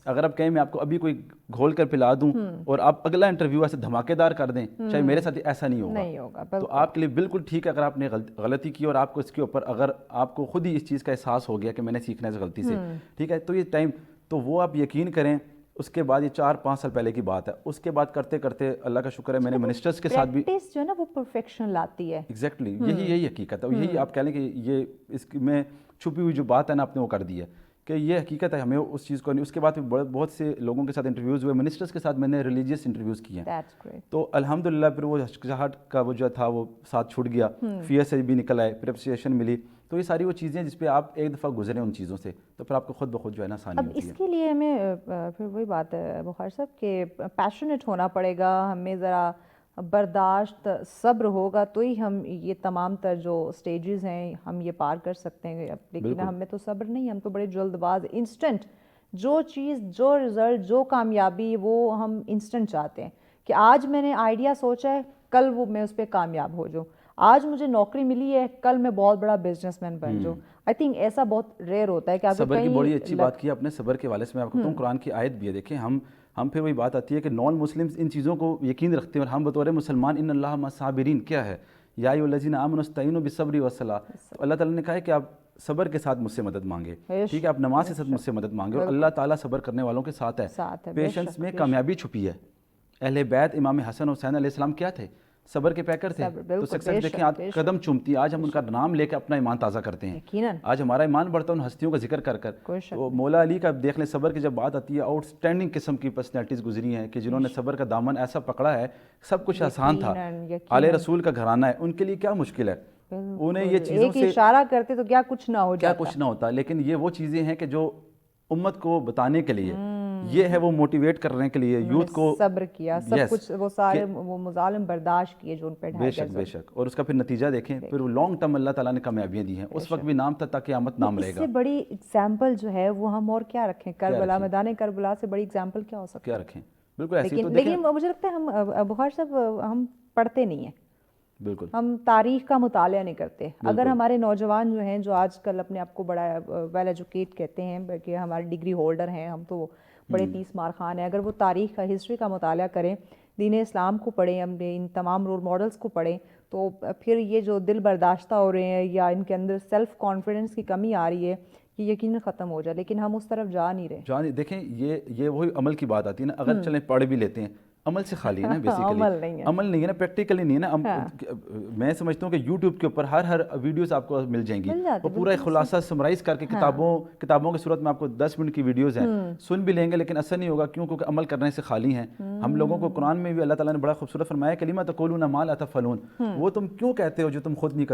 اگر آپ کہیں میں آپ کو ابھی کوئی گھول کر پلا دوں اور آپ اگلا انٹرویو ایسے دھماکے دار کر دیں, چاہے میرے ساتھ ایسا نہیں ہوگا. تو آپ کے لیے بالکل ٹھیک ہے اگر آپ نے غلطی کی اور آپ کو اس کے اوپر اگر آپ کو خود ہی اس چیز کا احساس ہو گیا کہ میں نے سیکھنا ہے اس غلطی سے, ٹھیک ہے, تو یہ ٹائم, تو وہ آپ یقین کریں اس کے بعد یہ 4-5 سال پہلے کی بات ہے. اس کے بعد کرتے کرتے اللہ کا شکر ہے میں نے منسٹرز کے ساتھ بھی پریکٹس جو ہے نا وہ پرفیکشن لاتی ہے. ایگزیکٹلی یہی حقیقت ہے. یہی آپ کہہ لیں کہ یہ اس میں چھپی ہوئی جو بات ہے نا آپ نے وہ کر دی ہے کہ یہ حقیقت ہے. ہمیں اس چیز کو نہیں. اس کے بعد بہت سے لوگوں کے ساتھ انٹرویوز ہوئے, منسٹرز کے ساتھ میں نے ریلیجیس انٹرویوز کیے ہیں. تو الحمدللہ پھر وہ ہچکچاہٹ کا وہ جو تھا وہ ساتھ چھوٹ گیا, فیئر سے بھی نکل آئے, پھر اپریسیشن ملی. تو یہ ساری وہ چیزیں جس پہ آپ ایک دفعہ گزریں ان چیزوں سے, تو پھر آپ کو خود بخود جو ہے نا آسانی ہوتی ہے. اب اس کے لیے ہمیں پھر وہی بات ہے بخار صاحب کہ پیشنیٹ ہونا پڑے گا, ہمیں ذرا برداشت صبر ہوگا تو ہی ہم یہ تمام تر جو سٹیجز ہیں ہم یہ پار کر سکتے ہیں. لیکن ہمیں تو صبر نہیں, ہم تو بڑے جلد باز, انسٹنٹ جو چیز, جو رزلٹ, جو کامیابی وہ ہم انسٹنٹ چاہتے ہیں کہ آج میں نے آئیڈیا سوچا ہے, کل وہ میں اس پہ کامیاب ہو جاؤں. آج مجھے نوکری ملی ہے, کل میں بہت بڑا بزنس مین بن جاؤں. آئی تھنک ایسا بہت ریئر ہوتا ہے کہ آپ صبر کی بڑی اچھی بات کی آپ نے. صبر کے حوالے سے میں آپ کو بتاؤں, قرآن کی آیت بھی ہے. دیکھیں ہم پھر وہی بات آتی ہے کہ نان مسلمز ان چیزوں کو یقین رکھتے ہیں اور ہم بطور مسلمان ان اللہ مع الصابرین کیا ہے, یا ایھا الذین آمنوا استعینوا بالصبر والصلاۃ. اللہ تعالیٰ نے کہا ہے کہ آپ صبر کے ساتھ مجھ سے مدد مانگے, ٹھیک ہے, آپ نماز کے ساتھ مجھ سے مدد مانگے, اور اللہ تعالیٰ صبر کرنے والوں کے ساتھ ہے. پیشنس میں کامیابی چھپی ہے. اہل بیت امام حسن حسین علیہ السلام کیا تھے؟ صبر کے پیکر تھے. تو سکسیس دیکھیں آج قدم چومتی، آج ہم ان کا نام لے کے اپنا ایمان تازہ کرتے ہیں. یقیناً آج ہمارا ایمان بڑھتا ہے ان ہستیوں کا ذکر کر کر. تو مولا علی کا دیکھ لیں، صبر کی جب بات آتی ہے، آؤٹ اسٹینڈنگ قسم کی پرسنالٹیز گزری ہیں کہ جنہوں نے صبر کا دامن ایسا پکڑا ہے، سب کچھ آسان تھا. آل رسول کا گھرانہ ہے، ان کے لیے کیا مشکل ہے؟ انہیں یہ چیزوں سے اشارہ کرتے تو کیا کچھ نہ ہو کیا کچھ نہ ہوتا. لیکن یہ وہ چیزیں ہیں کہ جو امت کو بتانے کے لیے، یہ ہے وہ موٹیویٹ کرنے کے لیے یوتھ کو صبر کیا، سب کچھ وہ سارے وہ مظالم برداشت کیے جو ان پہ ڈھائے گئے. بے شک. اور اس کا پھر نتیجہ دیکھیں، پھر وہ لانگ ٹرم اللہ تعالیٰ نے کامیابیاں دی ہیں. اس وقت بھی نام تھا تاکہ قیامت نام رہے گا. اس سے بڑی اگزامپل جو ہے وہ ہم اور کیا رکھیں؟ کربلا، میدان کربلا سے بڑی اگزامپل کیا ہو سکتا ہے؟ کیا رکھیں؟ بالکل ایسی. لیکن مجھے لگتا ہے ہم بخاری صاحب ہم پڑھتے نہیں ہیں. بالکل ہم تاریخ کا مطالعہ نہیں کرتے. اگر ہمارے نوجوان جو ہیں، جو آج کل اپنے آپ کو بڑا ویل ایجوکیٹ کہتے ہیں کہ ہمارے ڈگری ہولڈر ہیں، ہم تو بڑے 30 مار خان ہیں، اگر وہ تاریخ کا، ہسٹری کا مطالعہ کریں، دین اسلام کو پڑھیں، ہم ان تمام رول ماڈلز کو پڑھیں، تو پھر یہ جو دل برداشتہ ہو رہے ہیں یا ان کے اندر سیلف کانفیڈنس کی کمی آ رہی ہے، یہ یقیناً ختم ہو جائے. لیکن ہم اس طرف جا نہیں رہے. دیکھیں یہ وہی عمل کی بات آتی ہے نا. اگر چلیں پڑھ بھی لیتے ہیں، عمل سے خالی ہے نا بیسیکلی. عمل نہیں ہے نا، پریکٹیکلی نہیں ہے نا. میں سمجھتا ہوں کہ یوٹیوب کے اوپر ہر ویڈیوز آپ کو مل جائیں گی، وہ پورا ایک خلاصہ سمرائز کر کے کتابوں کی صورت میں آپ کو 10 منٹ کی ویڈیوز ہیں، سن بھی لیں گے لیکن اثر نہیں ہوگا. کیوں؟ کیونکہ عمل کرنے سے خالی ہیں. ہم لوگوں کو قرآن میں بھی اللہ تعالیٰ نے بڑا خوبصورت فرمایا، کلمہ تقولون ما لا تفعلون، وہ تم کیوں کہتے ہو جو تم خود نہیں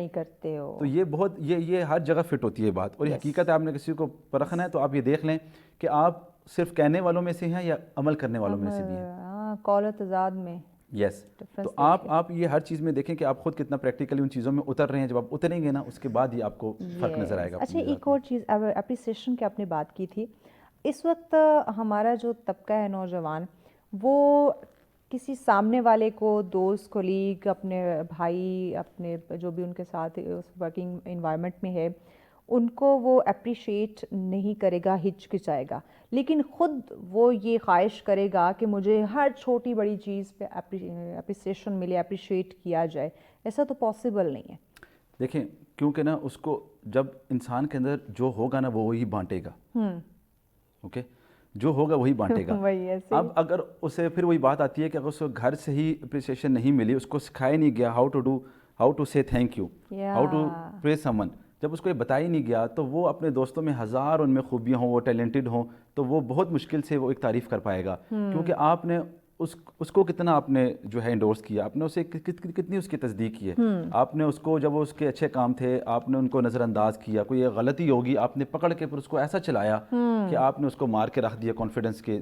کرتے ہو. تو یہ بہت یہ ہر جگہ فٹ ہوتی ہے بات. اور یہ حقیقت ہے، آپ نے کسی کو پرکھنا ہے تو آپ یہ دیکھ لیں کہ آپ صرف کہنے والوں میں سے ہیں یا عمل کرنے والوں میں سے بھی ہیں. قول و تضاد میں یس. تو آپ یہ ہر چیز میں دیکھیں کہ آپ خود کتنا پریکٹیکلی ان چیزوں میں اتر رہے ہیں. جب آپ اتریں گے نا، اس کے بعد ہی آپ کو فرق نظر آئے گا. اچھا، ایک اور چیز اپریسیشن کی آپ نے بات کی تھی. اس وقت ہمارا جو طبقہ ہے نوجوان، وہ کسی سامنے والے کو، دوست، کولیگ، اپنے بھائی، اپنے جو بھی ان کے ساتھ اس ورکنگ انوائرمنٹ میں ہے، ان کو وہ اپریشیٹ نہیں کرے گا، ہچکچائے گا، لیکن خود وہ یہ خواہش کرے گا کہ مجھے ہر چھوٹی بڑی چیز پہ اپریسیشن ملے، اپریشیٹ کیا جائے. ایسا تو پاسبل نہیں ہے. دیکھیں، کیونکہ نا اس کو جب انسان کے اندر جو ہوگا نا وہ وہی بانٹے گا. اوکے، جو ہوگا وہی بانٹے گا. اب اگر اسے پھر وہی بات آتی ہے کہ اگر اس کو گھر سے ہی اپریسیشن نہیں ملی، اس کو سکھایا نہیں گیا how to say thank you, how to praise someone, جب اس کو یہ بتایا نہیں گیا تو وہ اپنے دوستوں میں ہزار ان میں خوبیاں ہوں، وہ ٹیلنٹڈ ہوں، تو وہ بہت مشکل سے وہ ایک تعریف کر پائے گا. کیونکہ آپ نے اس کو کتنا آپ نے جو ہے انڈورس کیا، آپ نے اسے کتنی اس کی تصدیق کی ہے. آپ نے اس کو، جب وہ اس کے اچھے کام تھے، آپ نے ان کو نظر انداز کیا. کوئی غلطی ہوگی، آپ نے پکڑ کے پھر اس کو ایسا چلایا کہ آپ نے اس کو مار کے رکھ دیا کانفیڈنس کے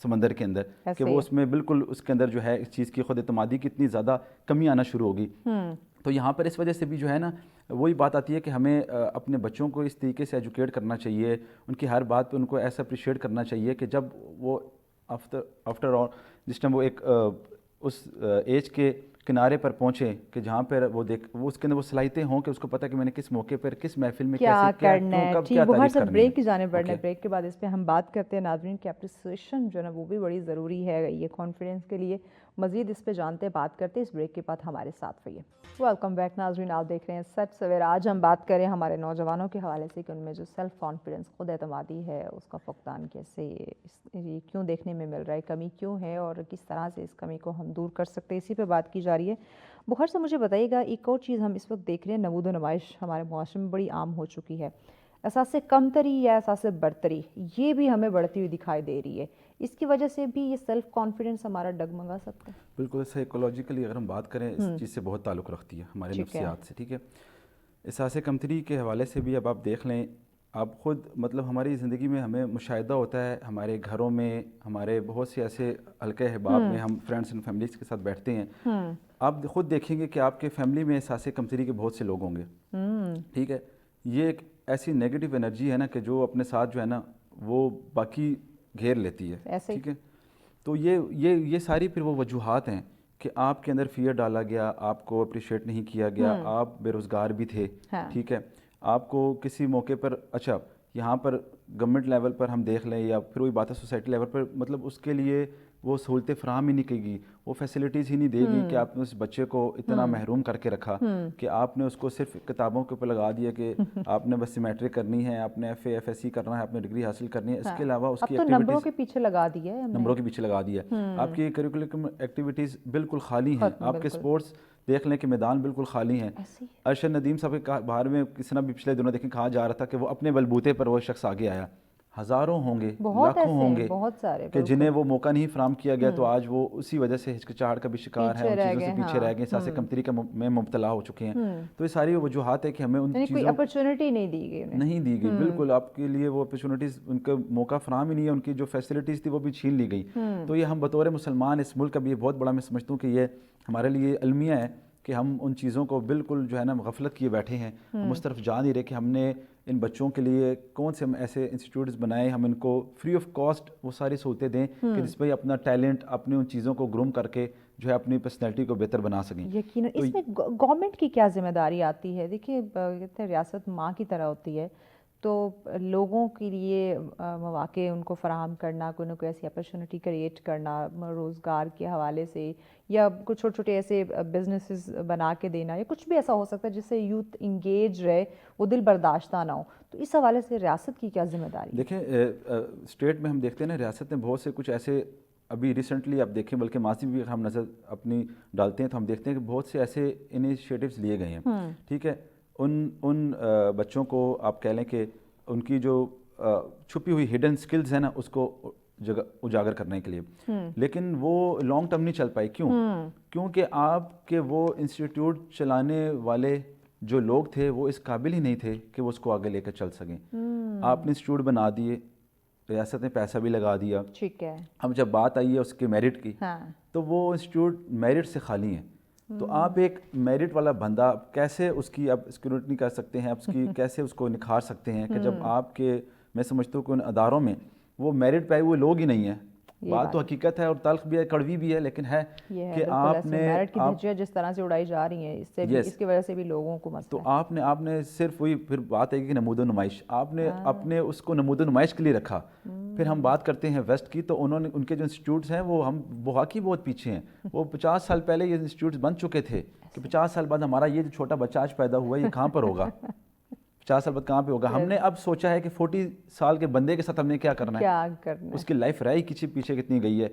سمندر کے اندر، کہ وہ اس میں بالکل اس کے اندر جو ہے اس چیز کی خود اعتمادی کی اتنی زیادہ کمی آنا شروع ہوگی. تو یہاں پر اس وجہ سے بھی جو ہے نا وہی بات آتی ہے کہ ہمیں اپنے بچوں کو اس طریقے سے ایجوکیٹ کرنا چاہیے، ان کی ہر بات پہ ان کو ایسا اپریشیٹ کرنا چاہیے کہ جب وہ آفٹر آل جس ٹائم وہ ایک اس ایج کے کنارے پر پہنچے کہ جہاں پر وہ اس کے اندر وہ صلاحیتیں ہوں کہ اس کو پتہ کہ میں نے کس موقع پر، کس محفل میں کیا کرنا ہے. ٹھیک، بہت سے بریک کی جانب بڑھنا ہے. بریک کے بعد اس پہ ہم بات کرتے ہیں ناظرین کہ اپریسیشن جو ہے نا وہ بھی بڑی ضروری ہے یہ کانفیڈنس کے لیے. مزید اس پہ جانتے بات کرتے ہیں اس بریک کے بعد. ہمارے ساتھ رہیے. ویلکم بیک ناظرین، آپ دیکھ رہے ہیں سچ سویرا. آج ہم بات کریں ہمارے نوجوانوں کے حوالے سے کہ ان میں جو سیلف کانفیڈنس، خود اعتمادی ہے، اس کا فقدان کیسے، یہ کیوں دیکھنے میں مل رہا ہے، کمی کیوں ہے اور کس طرح سے اس کمی کو ہم دور کر سکتے ہیں، اسی پہ بات کی جا رہی ہے. بخار سے مجھے بتائیے گا، ایک اور چیز ہم اس وقت دیکھ رہے ہیں، نمود و نمائش ہمارے معاشرے میں بڑی عام ہو چکی ہے. احساس کمتری یا احساس برتری، یہ بھی ہمیں بڑھتی ہوئی دکھائی دے رہی ہے. اس کی وجہ سے بھی یہ سیلف کانفیڈنس ہمارا ڈگمگا سکتا ہے. بالکل سائیکولوجیکلی اگر ہم بات کریں، اس چیز سے بہت تعلق رکھتی ہے ہمارے نفسیات سے. ٹھیک ہے، احساس کمتری کے حوالے سے بھی اب آپ دیکھ لیں، آپ خود مطلب ہماری زندگی میں ہمیں مشاہدہ ہوتا ہے، ہمارے گھروں میں، ہمارے بہت سے ایسے حلقے احباب میں ہم فرینڈس اینڈ فیملیز کے ساتھ بیٹھتے ہیں. آپ خود دیکھیں گے کہ آپ کے فیملی میں احساس کمتری کے بہت سے لوگ ہوں گے. ٹھیک ہے، یہ ایک ایسی نیگیٹو انرجی ہے نا کہ جو اپنے ساتھ جو ہے نا وہ باقی گھیر لیتی ہے. ٹھیک ہے، تو یہ ساری پھر وہ وجوہات ہیں کہ آپ کے اندر فیئر ڈالا گیا، آپ کو اپریشیٹ نہیں کیا گیا، آپ بے روزگار بھی تھے. ٹھیک ہے، آپ کو کسی موقع پر، اچھا یہاں پر گورنمنٹ لیول پر ہم دیکھ لیں یا پھر وہی بات ہے سوسائٹی لیول پر, مطلب اس کے لیے وہ سہولتیں فراہم ہی نہیں کی گی, وہ فیسلٹیز ہی نہیں دے گی کہ آپ نے اس بچے کو اتنا محروم کر کے رکھا کہ آپ نے اس کو صرف کتابوں کے اوپر لگا دیا کہ آپ نے بس میٹرک کرنی ہے, آپ نے F A F S C کرنا ہے, آپ نے ڈگری حاصل کرنی ہے, اس کے علاوہ اس کی نمبروں کے پیچھے لگا دیا ہے, نمبروں کے پیچھے لگا دیا ہے. آپ کی کریکولم ایکٹیویٹیز بالکل خالی ہیں, آپ کے اسپورٹس دیکھ لیں کہ میدان بالکل خالی ہیں. ارشد ندیم صاحب کے بارے میں کسی نے بھی پچھلے دنوں دیکھیں کہا جا رہا تھا کہ وہ اپنے بلبوتے پر وہ شخص آگے آیا. ہزاروں ہوں گے, لاکھوں ہوں گے کہ جنہیں وہ موقع نہیں فراہم کیا گیا, تو آج وہ اسی وجہ سے ہچکچاہٹ کا بھی شکار ہیں, ان چیزوں سے پیچھے رہ گئے, سیاسی کمتری میں مبتلا ہو چکے ہیں. تو یہ ساری وجوہات ہے کہ ہمیں ان چیزوں اپرچونٹی نہیں دی گئی. بالکل آپ کے لیے وہ اپرچونیٹیز, ان کا موقع فراہم ہی نہیں ہے, ان کی جو فیسلٹیز تھی وہ بھی چھین لی گئی. تو یہ ہم بطور مسلمان اس ملک کا بھی بہت بڑا, میں سمجھتا ہوں کہ یہ ہمارے لیے المیہ ہے کہ ہم ان چیزوں کو بالکل جو ہے نا غفلت کیے بیٹھے ہیں, ہم اس طرف جا نہیں رہے کہ ہم نے ان بچوں کے لیے کون سے ہم ایسے انسٹیٹیوٹس بنائیں, ہم ان کو فری آف کاسٹ وہ ساری سہولتیں دیں کہ جس پہ اپنا ٹیلنٹ, اپنی ان چیزوں کو گروم کر کے جو ہے اپنی پرسنالٹی کو بہتر بنا سکیں. یقیناً اس میں گورنمنٹ کی کیا ذمہ داری آتی ہے؟ دیکھیے ریاست ماں کی طرح ہوتی ہے, تو لوگوں کے لیے مواقع ان کو فراہم کرنا, کوئی نہ کوئی ایسی اپرچونٹی کریٹ کرنا روزگار کے حوالے سے, یا کچھ چھوٹے چھوٹے ایسے بزنسز بنا کے دینا, یا کچھ بھی ایسا ہو سکتا ہے جس سے یوتھ انگیج رہے, وہ دل برداشتہ نہ ہو. تو اس حوالے سے ریاست کی کیا ذمہ داری؟ دیکھیں اسٹیٹ میں ہم دیکھتے ہیں نا, ریاست میں بہت سے کچھ ایسے ابھی ریسنٹلی آپ دیکھیں, بلکہ ماضی بھی ہم نظر اپنی ڈالتے ہیں تو ہم دیکھتے ہیں کہ بہت سے ایسے انیشیٹوز لیے گئے ہیں. ٹھیک ہے, ان بچوں کو آپ کہہ لیں کہ ان کی جو چھپی ہوئی ہڈن سکلز ہیں نا, اس کو اجاگر کرنے کے لیے, لیکن وہ لانگ ٹرم نہیں چل پائی. کیونکہ آپ کے وہ انسٹیٹیوٹ چلانے والے جو لوگ تھے وہ اس قابل ہی نہیں تھے کہ وہ اس کو آگے لے کر چل سکیں. آپ نے انسٹیٹیوٹ بنا دیے, ریاست نے پیسہ بھی لگا دیا, ٹھیک ہے, اب جب بات آئی ہے اس کے میرٹ کی, تو وہ انسٹیٹیوٹ میرٹ سے خالی ہیں. تو آپ ایک میرٹ والا بندہ کیسے اس کی اب اسکروٹنی کر سکتے ہیں, اب اس کی کیسے اس کو نکھار سکتے ہیں کہ جب آپ کے, میں سمجھتا ہوں کہ ان اداروں میں وہ میرٹ پہ آئے ہوئے لوگ ہی نہیں ہیں. بات تو حقیقت ہے اور تلخ بھی ہے, کڑوی بھی ہے, لیکن ہے کہ آپ نے میرٹ کی دھجیاں جس طرح سے اڑائی جا رہی ہیں, اس سے بھی اس کی وجہ سے بھی لوگوں کو مسئلہ ہے. تو آپ نے صرف وہی پھر بات ہے کہ نمود و نمائش, آپ نے اپنے اس کو نمود و نمائش کے لیے رکھا. پھر ہم بات کرتے ہیں ویسٹ کی, تو انہوں نے ان کے جو انسٹیٹیوٹس ہیں وہ ہم واقعی بہت پیچھے ہیں. وہ 50 سال پہلے یہ انسٹیٹیوٹس بن چکے تھے کہ 50 سال بعد ہمارا یہ جو چھوٹا بچہ آج پیدا ہوا ہے یہ کہاں پر ہوگا, 50 سال بعد کہاں پہ ہوگا. ہم نے اب سوچا ہے کہ 40 سال کے بندے کے ساتھ ہم نے کیا کرنا ہے, اس کی لائف رہی پیچھے کتنی گئی ہے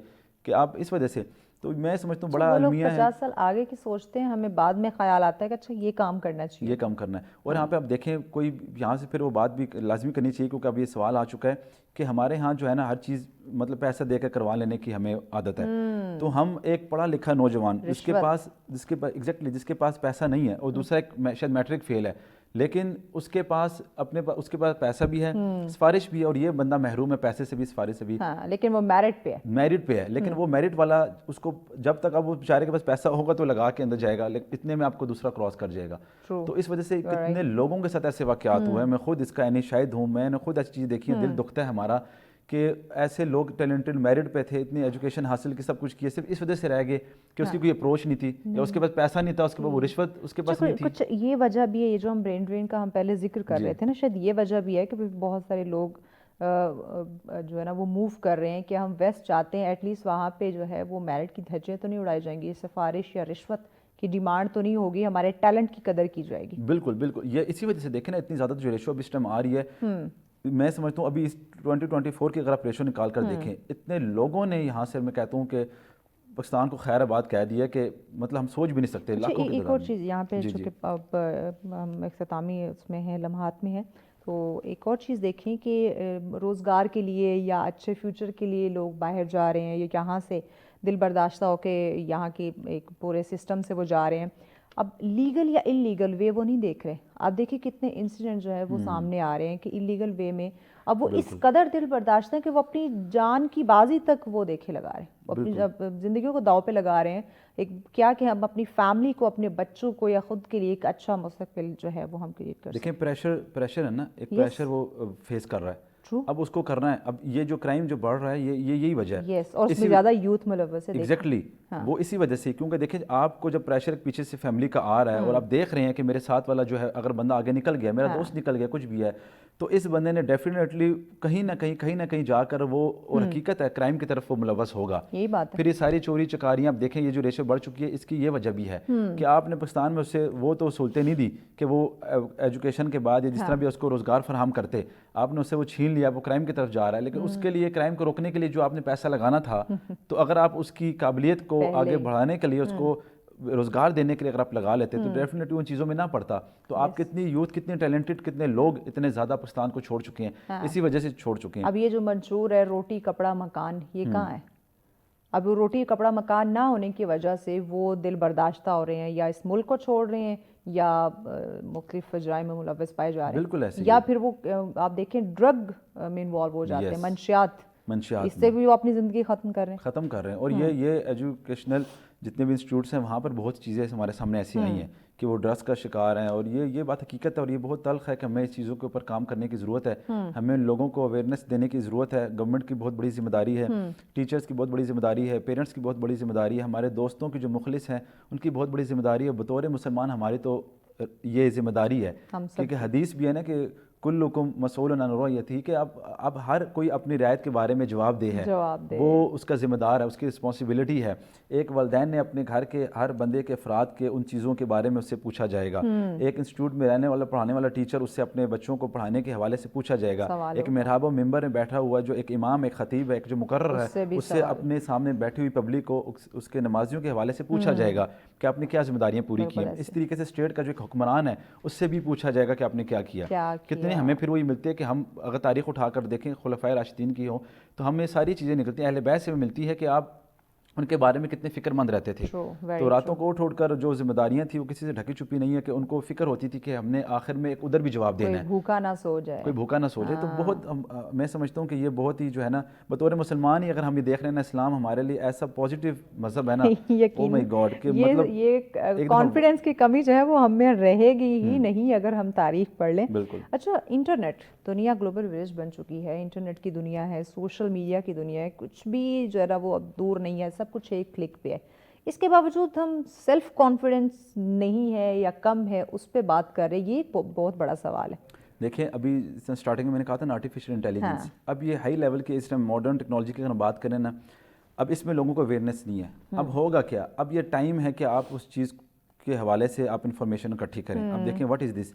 کہ آپ اس وجہ سے. تو میں سمجھتا ہوں بڑا المیہ ہے. 50 سال آگے کی سوچتے ہیں, ہمیں بعد میں خیال آتا ہے کہ اچھا یہ کام کرنا چاہیے, یہ کام کرنا ہے. اور یہاں پہ آپ دیکھیں کوئی یہاں سے پھر وہ بات بھی لازمی کرنی چاہیے, کیونکہ اب یہ سوال آ چکا ہے کہ ہمارے ہاں جو ہے نا ہر چیز مطلب پیسہ دے کر کروا لینے کی ہمیں عادت ہے. تو ہم ایک پڑھا لکھا نوجوان جس کے پاس پیسہ نہیں ہے, اور دوسرا ایک شاید میٹرک فیل ہے, لیکن اس کے پاس پیسہ بھی ہے, سفارش بھی ہے, اور یہ بندہ محروم ہے پیسے سے بھی, سفارش سے بھی, لیکن وہ میرٹ پہ ہے. لیکن وہ میرٹ والا اس کو جب تک اب وہ بیچارے کے پاس پیسہ ہوگا تو لگا کے اندر جائے گا, لیکن اتنے میں آپ کو دوسرا کراس کر جائے گا. تو اس وجہ سے کتنے لوگوں کے ساتھ ایسے واقعات ہوئے ہیں. میں خود اس کا شاہد ہوں, میں نے خود ایسی چیز دیکھی ہے, دل دکھتا ہے ہمارا کہ ایسے لوگ ٹیلنٹڈ میرٹ پہ تھے, اتنی ایجوکیشن حاصل کی, سب کچھ کیا, صرف اس وجہ سے رہ گئے کہ اس کی کوئی اپروچ نہیں تھی, یا اس کے پاس پیسہ نہیں تھا, اس کے پاس وہ رشوت اس کے پاس نہیں تھی. کچھ یہ وجہ بھی ہے, یہ جو ہم برین ڈرین کا ہم پہلے ذکر کر رہے تھے نا, شاید یہ وجہ بھی ہے کہ بہت سارے لوگ جو ہے نا وہ موو کر رہے ہیں کہ ہم ویسٹ چاہتے ہیں, ایٹ لیسٹ وہاں پہ جو ہے وہ میرٹ کی دھجیاں تو نہیں اڑائی جائیں گی, سفارش یا رشوت کی ڈیمانڈ تو نہیں ہوگی, ہمارے ٹیلنٹ کی قدر کی جائے گی. بالکل, یہ اسی وجہ سے دیکھیں نا اتنی زیادہ جو ریشو اب اس ٹائم آ رہی ہے. میں سمجھتا ہوں ابھی اس 2024 کی اگر آپ ریشو نکال کر دیکھیں, اتنے لوگوں نے یہاں سے, میں کہتا ہوں کہ پاکستان کو خیر آباد کہہ دیا کہ مطلب ہم سوچ بھی نہیں سکتے. ایک اور چیز یہاں پہ چونکہ ہم اختتامی اس میں ہیں, لمحات میں ہیں, تو ایک اور چیز دیکھیں کہ روزگار کے لیے یا اچھے فیوچر کے لیے لوگ باہر جا رہے ہیں, یا یہاں سے دل برداشتہ ہو کے یہاں کی ایک پورے سسٹم سے وہ جا رہے ہیں. اب لیگل یا انلیگل وے وہ نہیں دیکھ رہے. آپ دیکھیں کتنے انسیڈنٹ جو ہے وہ سامنے آ رہے ہیں کہ انلیگل وے میں اب وہ اس قدر دل برداشت ہے کہ وہ اپنی جان کی بازی تک وہ دیکھے لگا رہے ہیں, وہ اپنی زندگیوں کو داؤ پہ لگا رہے ہیں. ایک کیا کہ ہم اپنی فیملی کو, اپنے بچوں کو, یا خود کے لیے ایک اچھا مستقبل جو ہے وہ ہم کریٹ کر سکیں. دیکھیں پریشر ہے نا, ایک پریشر وہ فیس کر رہا ہے, اب اس کو کرنا ہے. اب یہ جو کرائم جو بڑھ رہا ہے یہ یہی وجہ ہے, اور اس میں زیادہ یوتھ ملوث ہے. ایگزیکٹلی, وہ اسی وجہ سے, کیونکہ دیکھیں آپ کو جب پریشر پیچھے سے فیملی کا آ رہا ہے, اور آپ دیکھ رہے ہیں کہ میرے ساتھ والا جو ہے اگر بندہ آگے نکل گیا, میرا دوست نکل گیا, کچھ بھی ہے, تو اس بندے نے ڈیفینیٹلی کہیں نہ کہیں جا کر وہ، اور حقیقت ہے کرائم کی طرف وہ ملوث ہوگا. یہی بات ہے. پھر یہ ساری چوری چکاریاں آپ دیکھیں، یہ جو ریشو بڑھ چکی ہے، اس کی یہ وجہ بھی ہے کہ آپ نے پاکستان میں اسے وہ تو سہولتیں نہیں دی کہ وہ ایجوکیشن کے بعد یا جس طرح بھی اس کو روزگار فراہم کرتے، آپ نے اسے وہ چھین لیا، وہ کرائم کی طرف جا رہا ہے. لیکن اس کے لیے کرائم کو روکنے کے لیے جو آپ نے پیسہ لگانا تھا، تو اگر آپ اس کی قابلیت کو آگے بڑھانے کے لیے، اس کو روزگار دینے کے لیے اگر آپ لگا لیتے تو ڈیفینیٹلی ان چیزوں میں نہ پڑتا. تو آپ کتنی یوتھ، کتنے ٹیلنٹڈ، کتنے لوگ اتنے زیادہ پاکستان کو چھوڑ چکے ہیں، اسی وجہ سے چھوڑ چکے ہیں. اب یہ جو منشور ہے روٹی کپڑا مکان، یہ کہاں ہے؟ اب روٹی کپڑا مکان نہ ہونے کی وجہ سے وہ دل برداشتہ ہو رہے ہیں، یا اس ملک کو چھوڑ رہے ہیں، یا مختلف جرائم میں ملوث پائے جا رہے ہیں. بالکل ایسے، یا پھر وہ آپ دیکھیں ڈرگ میں انوالو ہو جاتے ہیں، منشیات، اس سے بھی وہ اپنی زندگی ختم کر رہے ہیں. اور یہ ایجوکیشنل جتنے بھی انسٹیٹیوٹس ہیں، وہاں پر بہت چیزیں ہمارے سامنے ایسی آئی ہیں کہ وہ ڈرگس کا شکار ہیں. اور یہ بات حقیقت ہے، اور یہ بہت تلخ ہے کہ ہمیں اس چیزوں کے اوپر کام کرنے کی ضرورت ہے. ہمیں لوگوں کو اویئرنیس دینے کی ضرورت ہے. گورنمنٹ کی بہت بڑی ذمہ داری ہے، ٹیچرز کی بہت بڑی ذمہ داری ہے، پیرنٹس کی بہت بڑی ذمہ داری ہے، ہمارے دوستوں کی جو مخلص ہیں ان کی بہت بڑی ذمہ داری ہے. بطور مسلمان ہماری تو یہ ذمہ داری ہے، کیونکہ حدیث بھی ہے نا کہ کلکم مسئول عن رعیتہ، کہ اب ہر کوئی اپنی رعایت کے بارے میں جواب دہ ہے، وہ اس کا ذمہ دار ہے، اس کی رسپانسبلٹی ہے. ایک والدین نے اپنے گھر کے ہر بندے کے افراد کے ان چیزوں کے بارے میں اس سے پوچھا جائے گا. ایک انسٹیٹیوٹ میں رہنے والا پڑھانے والا ٹیچر اس سے اپنے بچوں کو پڑھانے کے حوالے سے پوچھا جائے گا. ایک محراب و ممبر میں بیٹھا ہوا جو ایک امام، ایک خطیب ہے، ایک جو مقرر ہے، اس سے اپنے سامنے بیٹھی ہوئی پبلک کو اس کے نمازیوں کے حوالے سے پوچھا جائے گا کہ آپ نے کیا ذمہ داریاں پوری کی ہیں. اس طریقے سے اسٹیٹ کا جو ایک حکمران ہے اس سے بھی پوچھا جائے گا کہ آپ نے کیا کیا. کتنے ہمیں پھر وہی ملتے ہیں کہ ہم اگر تاریخ اٹھا کر دیکھیں خلفائے راشدین کی ہوں تو ہمیں ساری چیزیں نکلتی ہیں. اہل بیت سے ملتی ہے کہ آپ ان کے بارے میں کتنے فکر مند رہتے تھے. تو راتوں کو اٹھ کر جو ذمہ داریاں تھیں وہ کسی سے ڈھکی چھپی نہیں ہے کہ ان کو فکر ہوتی تھی کہ ہم نے آخر میں ایک ادھر بھی جواب دینا ہے، کوئی بھوکا نہ سو جائے. تو بہت میں سمجھتا ہوں کہ یہ بہت ہی جو ہے نا، بطور مسلمان ہی اگر ہم یہ دیکھ رہے ہیں نا، اسلام ہمارے لیے ایسا پازیٹیو مذہب ہے نا، او مائی گاڈ، کہ مطلب یہ کانفیڈنس کی کمی جو ہے وہ ہم میں رہے گی ہی نہیں اگر ہم تاریخ پڑھ لیں. بالکل. اچھا، انٹرنیٹ دنیا گلوبل ولیج بن چکی ہے، انٹرنیٹ کی دنیا ہے، سوشل میڈیا کی دنیا ہے، کچھ بھی جو ہے نا وہ اب دور نہیں ہے، سب کچھ ایک کلک پہ ہے. اس کے باوجود ہم سیلف کانفیڈنس نہیں ہے یا کم ہے اس پہ بات کر رہے ہیں. یہ بہت بڑا سوال ہے. دیکھیں ابھی اسٹارٹنگ میں نے کہا تھا نا آرٹیفیشیل انٹیلیجنس، اب یہ ہائی لیول کے اس ٹائم ماڈرن ٹیکنالوجی کی اگر بات کریں نا، اب اس میں لوگوں کو اویئرنیس نہیں ہے. اب ہوگا کیا؟ اب یہ ٹائم ہے کہ آپ اس چیز کے حوالے سے آپ انفارمیشن اکٹھی کریں. اب دیکھیں what is this,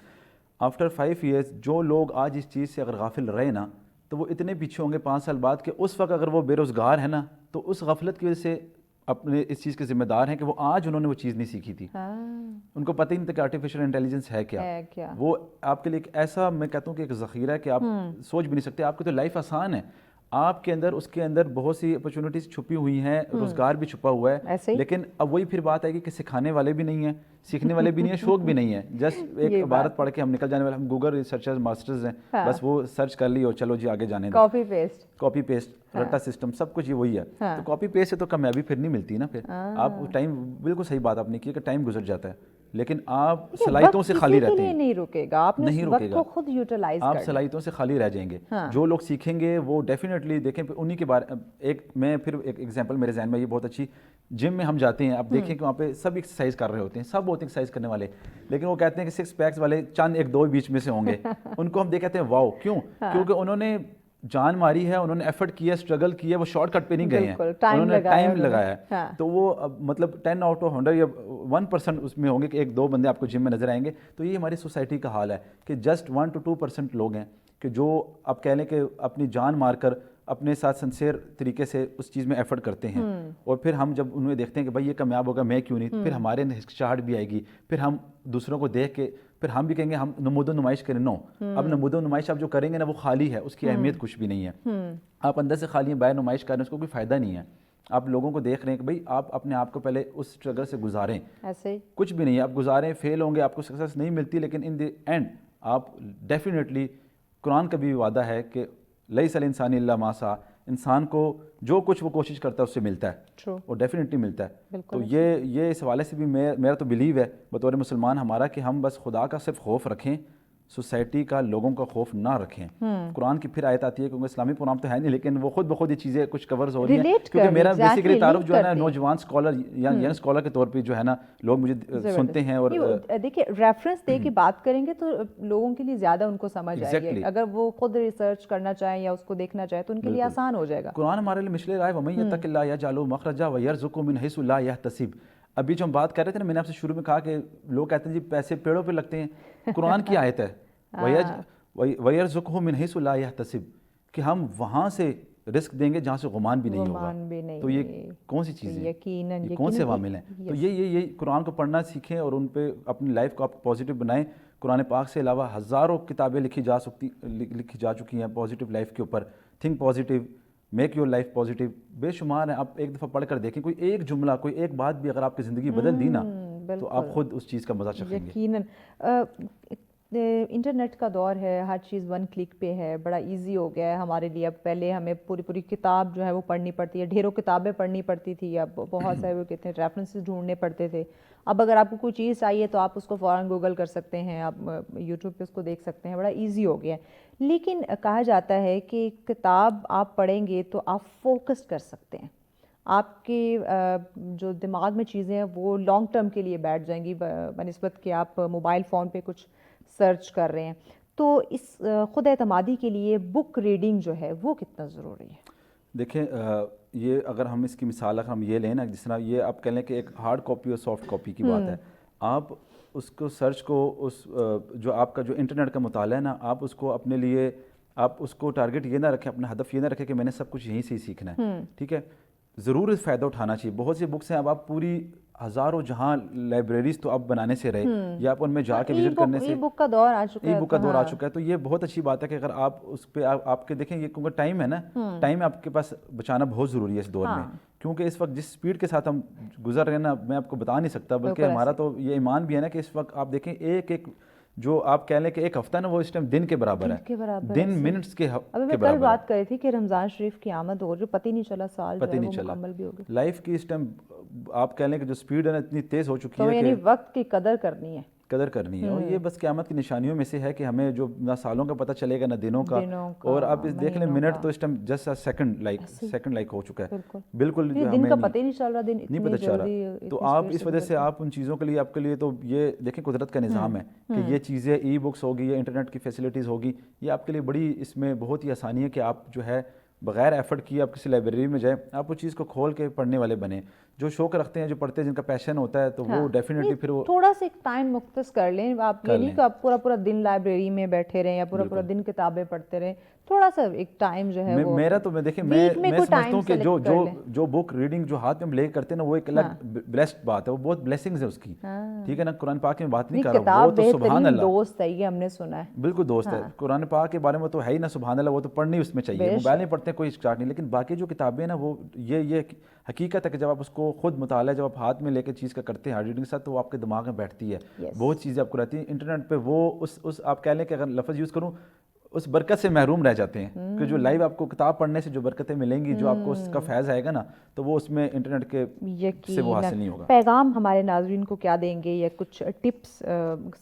after 5 years جو لوگ آج اس چیز سے اگر غافل رہے نا تو وہ اتنے پیچھے ہوں گے 5 سال بعد کہ اس وقت اگر وہ بے روزگار ہیں نا تو اس غفلت کی وجہ سے اپنے اس چیز کے ذمہ دار ہیں کہ وہ آج انہوں نے وہ چیز نہیں سیکھی تھی. ان کو پتہ ہی نہیں تھا کہ آرٹیفیشیل انٹیلیجنس ہے کیا. وہ آپ کے لیے ایک ایسا، میں کہتا ہوں کہ ایک ذخیرہ ہے کہ آپ سوچ بھی نہیں سکتے. آپ کی تو لائف آسان ہے، آپ کے اندر اس کے اندر بہت سی اپرچونیٹیز چھپی ہوئی ہیں، روزگار بھی چھپا ہوا ہے. لیکن اب وہی پھر بات آئے گی کہ سکھانے والے بھی نہیں ہیں، سیکھنے والے بھی نہیں ہیں، شوق بھی نہیں ہے. جسٹ ایک عبارت پڑھ کے ہم نکل جانے والے، ہم گوگل ریسرچرز ماسٹرز ہیں، بس وہ سرچ کر لی اور چلو جی آگے جانے دیں. کاپی پیسٹ رٹا سسٹم سب کچھ یہ وہی ہے. تو کاپی پیسٹ سے تو کامیابی پھر نہیں ملتی نا. پھر آپ ٹائم، بالکل صحیح بات آپ نے کی کہ ٹائم گزر جاتا ہے لیکن آپ صلاحیتوں سے خالی رہتے ہیں. نہیں رکے گا، آپ نہیں رکے گا، خود یوٹیلائز آپ صلاحیتوں سے خالی رہ جائیں گے. جو لوگ سیکھیں گے وہ ڈیفینیٹلی دیکھیں انہی کے بارے. میں پھر ایک ایگزامپل میرے ذہن میں یہ بہت اچھی، جم میں ہم جاتے ہیں، آپ دیکھیں کہ وہاں پہ سب ایکسرسائز کر رہے ہوتے ہیں، سب بہت ایکسرسائز کرنے والے، لیکن وہ کہتے ہیں کہ 6 پیکس والے چند 1-2 بیچ میں سے ہوں گے. ان کو ہم کہتے ہیں واو. کیوں؟ کیونکہ انہوں نے جان ماری ہے، انہوں نے ایفرٹ کیا، اسٹرگل کیا، وہ شارٹ کٹ پہ نہیں گئے ہیں، انہوں نے ٹائم لگایا ہے. تو وہ مطلب 10 آؤٹ آف 100 یا 1% اس میں ہوں گے کہ 1-2 بندے آپ کو جم میں نظر آئیں گے. تو یہ ہماری سوسائٹی کا حال ہے کہ جسٹ 1 to 2% لوگ ہیں کہ جو آپ کہہ لیں کہ اپنی جان مار کر اپنے ساتھ سنسیئر طریقے سے اس چیز میں ایفرٹ کرتے ہیں. اور پھر ہم جب انہیں دیکھتے ہیں کہ بھائی یہ کامیاب ہوگا، میں کیوں نہیں، پھر ہمارے ہچکچاہٹ بھی آئے گی، پھر ہم دوسروں کو دیکھ کے پھر ہم بھی کہیں گے ہم نمود و نمائش کریں. نو، اب نمود و نمائش آپ جو کریں گے نا وہ خالی ہے، اس کی اہمیت کچھ بھی نہیں ہے. آپ اندر سے خالی ہیں، باہر نمائش کر رہے ہیں، اس کو کوئی فائدہ نہیں ہے. آپ لوگوں کو دیکھ رہے ہیں کہ بھائی آپ اپنے آپ کو پہلے اس اسٹرگل سے گزاریں. ایسے کچھ بھی نہیں ہے، آپ گزاریں، فیل ہوں گے، آپ کو سکسیس نہیں ملتی، لیکن ان دی اینڈ آپ ڈیفینیٹلی، قرآن کا بھی وعدہ ہے کہ لیس الانسان الا ما سعی، انسان کو جو کچھ وہ کوشش کرتا ہے اس سے ملتا ہے، اور ڈیفینیٹلی ملتا ہے. تو یہ اس حوالے سے بھی میرا تو بلیو ہے بطور مسلمان ہمارا کہ ہم بس خدا کا صرف خوف رکھیں سوسائٹی کا لوگوں کا خوف نہ رکھیں. قرآن کی پھر آیت آتی ہے کیونکہ اسلامی پروگرام تو ہے نہیں لیکن وہ خود بخود یہ چیزیں کچھ کورز ہو رہی ہیں کیونکہ میرا بیسیکلی تعارف جو ہے نا نوجوان اسکالر یا ینگ اسکالر کے طور پہ جو ہے نا لوگ مجھے سنتے ہیں. اور دیکھیے ریفرنس دے کے بات کریں گے تو لوگوں کے لیے زیادہ ان کو سمجھ آئے گی. اگر وہ خود ریسرچ کرنا چاہیں یا اس کو دیکھنا چاہیں تو ان کے لیے آسان ہو جائے گا. قرآن ہمارے لیے مشل رائے وَمَن يَتَّقِ اللَّهَ يَجْعَلْ لَهُ مَخْرَجًا وَيَرْزُقْهُ مِنْ حَيْثُ لَا يَحْتَسِبُ. ابھی جو ہم بات کر رہے تھے نا میں نے آپ سے شروع میں کہا کہ لوگ کہتے ہیں جی پیسے پیڑوں پہ لگتے ہیں. قرآن کی آیت ہے وَيَرْزُقْهُ مِنْ حَيْثُ لَا يَحْتَسِبُ کہ ہم وہاں سے رزق دیں گے جہاں سے غمان بھی نہیں ہوگا. تو یہ کون سی چیز ہے, یہ کون سے عوامل ہیں؟ تو یہ قرآن کو پڑھنا سیکھیں اور ان پہ اپنی لائف کو آپ پازیٹیو بنائیں. قرآن پاک سے علاوہ ہزاروں کتابیں لکھی جا چکی ہیں پازیٹیو لائف کے اوپر. Think positive, make your life positive, بے شمار ہیں. آپ ایک دفعہ پڑھ کر دیکھیں, کوئی ایک جملہ کوئی ایک بات بھی اگر آپ کی زندگی بدل دی نا تو آپ خود اس چیز کا مزہ چکھیں گے. یقیناً انٹرنیٹ کا دور ہے, ہر چیز ون کلک پہ ہے, بڑا ایزی ہو گیا ہے ہمارے لیے. اب پہلے ہمیں پوری کتاب جو ہے وہ پڑھنی پڑتی ہے, ڈھیروں کتابیں پڑھنی پڑتی تھی, اب بہت سارے وہ کہتے ہیں ریفرنسز ڈھونڈنے پڑتے تھے. اب اگر آپ کو کوئی چیز چاہیے تو آپ اس کو فوراً گوگل کر سکتے ہیں, آپ یوٹیوب پہ اس کو دیکھ سکتے ہیں, بڑا ایزی ہو گیا ہے. لیکن کہا جاتا ہے کہ کتاب آپ پڑھیں گے تو آپ فوکس کر سکتے ہیں, آپ کے جو دماغ میں چیزیں ہیں وہ لانگ ٹرم کے لیے بیٹھ جائیں گی بنسبت کہ آپ موبائل فون پہ کچھ سرچ کر رہے ہیں. تو اس خود اعتمادی کے لیے بک ریڈنگ جو ہے وہ کتنا ضروری ہے؟ دیکھیں یہ اگر ہم اس کی مثال اگر ہم یہ لیں نا, جس طرح یہ آپ کہہ لیں کہ ایک ہارڈ کاپی اور سافٹ کاپی کی بات ہے. آپ اس کو سرچ کو اس جو آپ کا جو انٹرنیٹ کا مطالعہ ہے نا, آپ اس کو اپنے لیے آپ اس کو ٹارگٹ یہ نہ رکھیں, اپنا ہدف یہ نہ رکھیں کہ میں نے سب کچھ یہیں سے ہی سیکھنا ہے. ٹھیک ہے, ضرور اس فائدہ اٹھانا چاہیے. بہت سی بکس ہیں, اب آپ پوری ہزاروں جہاں لائبریریز تو اب بنانے سے رہے یا آپ ان میں جا کے وزٹ کرنے سے, ای بک کا دور آ چکا ہے. تو یہ بہت اچھی بات ہے کہ اگر آپ اس پہ آپ کے دیکھیں, یہ کیونکہ ٹائم ہے نا, ٹائم آپ کے پاس بچانا بہت ضروری ہے اس دور میں. کیونکہ اس وقت جس سپیڈ کے ساتھ ہم گزر رہے ہیں نا, میں آپ کو بتا نہیں سکتا, بلکہ ہمارا تو یہ ایمان بھی ہے نا کہ اس وقت آپ دیکھیں ایک جو آپ کہہ لیں کہ ایک ہفتہ نا وہ اس ٹائم دن کے برابر ہے, دن منٹس کے برابر. میں کل بات کر رہی تھی کہ رمضان شریف کی آمد ہو جو پتہ ہی نہیں چلا, سال جو ہے وہ مکمل بھی ہو گیا. لائف کی اس ٹائم آپ کہہ لیں کہ جو سپیڈ ہے نا اتنی تیز ہو چکی ہے کہ یعنی وقت کی قدر کرنی ہے. اور یہ بس قیامت کی نشانیوں میں سے ہے کہ ہمیں جو نہ سالوں کا پتہ چلے گا نہ دنوں کا. اور آپ دیکھ لیں منٹ تو اس ٹائم جسٹ سیکنڈ لائک ہو چکا ہے. بالکل دن کا پتہ ہی نہیں چل رہا, دن نہیں پتہ چل رہا. تو آپ اس وجہ سے آپ ان چیزوں کے لیے آپ کے لیے تو یہ دیکھیں قدرت کا نظام ہے کہ یہ چیزیں ای بکس ہوگی یا انٹرنیٹ کی فیسلٹیز ہوگی, یہ آپ کے لیے بڑی اس میں بہت ہی آسانی ہے کہ آپ جو ہے بغیر ایفرٹ کیے آپ کسی لائبریری میں جائیں, آپ اس چیز کو کھول کے پڑھنے والے بنیں. جو شوق رکھتے ہیں, جو پڑھتے ہیں, جن کا پیشن ہوتا ہے, تو وہ ڈیفینیٹلی پھر وہ تھوڑا سا ایک ٹائم مختص کر لیں. آپ یہ نہیں کہ آپ پورا دن لائبریری میں بیٹھے رہیں یا پورا دن کتابیں پڑھتے رہیں. تھوڑا سا ایک ٹائم جو ہے وہ میرا تو میں دیکھیں میں سمجھتا ہوں کہ جو بک ریڈنگ جو ہاتھ میں ہم لے کرتے ہیں نا, وہ ایک الگ بلیسڈ بات ہے, وہ بہت بلیسنگز ہے اس کی. ٹھیک ہے نا, قرآن پاک میں بات نہیں کر رہا ہوں, وہ تو سبحان اللہ دوست ہے, یہ ہم نے سنا ہے. بالکل دوست ہے. قرآن پاک کے بارے میں تو ہے ہی نا سبحان اللہ, وہ تو پڑھنی اس میں چاہیے. موبائل میں پڑھتے ہیں کوئی اسٹارٹ نہیں, لیکن باقی جو کتابیں ہیں نا وہ یہ حقیقت ہے کہ جب آپ اس کو خود مطالعہ جب آپ ہاتھ میں لے کے چیز کا کرتے ہیں ہارڈ ریڈنگ کے ساتھ, تو وہ آپ کے دماغ میں بیٹھتی ہے. بہت چیزیں آپ کو رہتی ہیں. انٹرنیٹ پہ وہ اس آپ کہہ لیں کہ اگر لفظ یوز کروں, اس برکت سے محروم رہ جاتے ہیں کہ جو لائیو آپ کو کتاب پڑھنے سے جو برکتیں ملیں گی, جو آپ کو اس کا فیض آئے گا نا, تو وہ اس میں انٹرنیٹ کے سے وہ حاصل نہیں ہوگا. پیغام ہمارے ناظرین کو کیا دیں گے یا کچھ ٹپس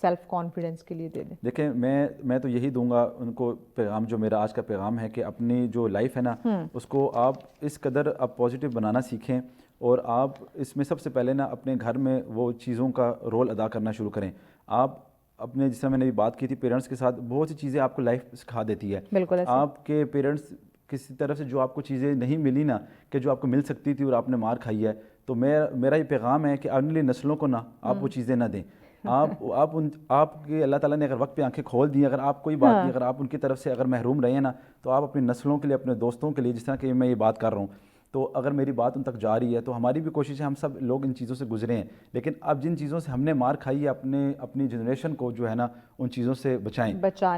سیلف کانفیڈنس کے لیے دے دیں؟ دیکھیں میں تو یہی دوں گا ان کو پیغام, جو میرا آج کا پیغام ہے کہ اپنی جو لائف ہے نا اس کو آپ اس قدر آپ پازیٹیو بنانا سیکھیں, اور آپ اس میں سب سے پہلے نا اپنے گھر میں وہ چیزوں کا رول ادا کرنا شروع کریں. آپ اپنے, جس طرح میں نے بات کی تھی, پیرنٹس کے ساتھ بہت سی چیزیں آپ کو لائف سکھا دیتی ہے. بالکل آپ کے پیرنٹس کسی طرف سے جو آپ کو چیزیں نہیں ملی نا, کہ جو آپ کو مل سکتی تھی اور آپ نے مار کھائی ہے, تو میرا یہ پیغام ہے کہ آنے والی نسلوں کو نا آپ وہ چیزیں نہ دیں. آپ کے اللہ تعالیٰ نے اگر وقت پہ آنکھیں کھول دی, اگر آپ کوئی بات نہیں, اگر آپ ان کی طرف سے اگر محروم رہے ہیں نا, تو آپ اپنی نسلوں کے لیے, اپنے دوستوں کے لیے, جس طرح کہ میں یہ بات کر رہا ہوں, تو اگر میری بات ان تک جا رہی ہے, تو ہماری بھی کوشش ہے, ہم سب لوگ ان چیزوں سے گزرے ہیں, لیکن اب جن چیزوں سے ہم نے مار کھائی ہے, اپنی جنریشن کو جو ہے نا ان چیزوں سے بچائیں,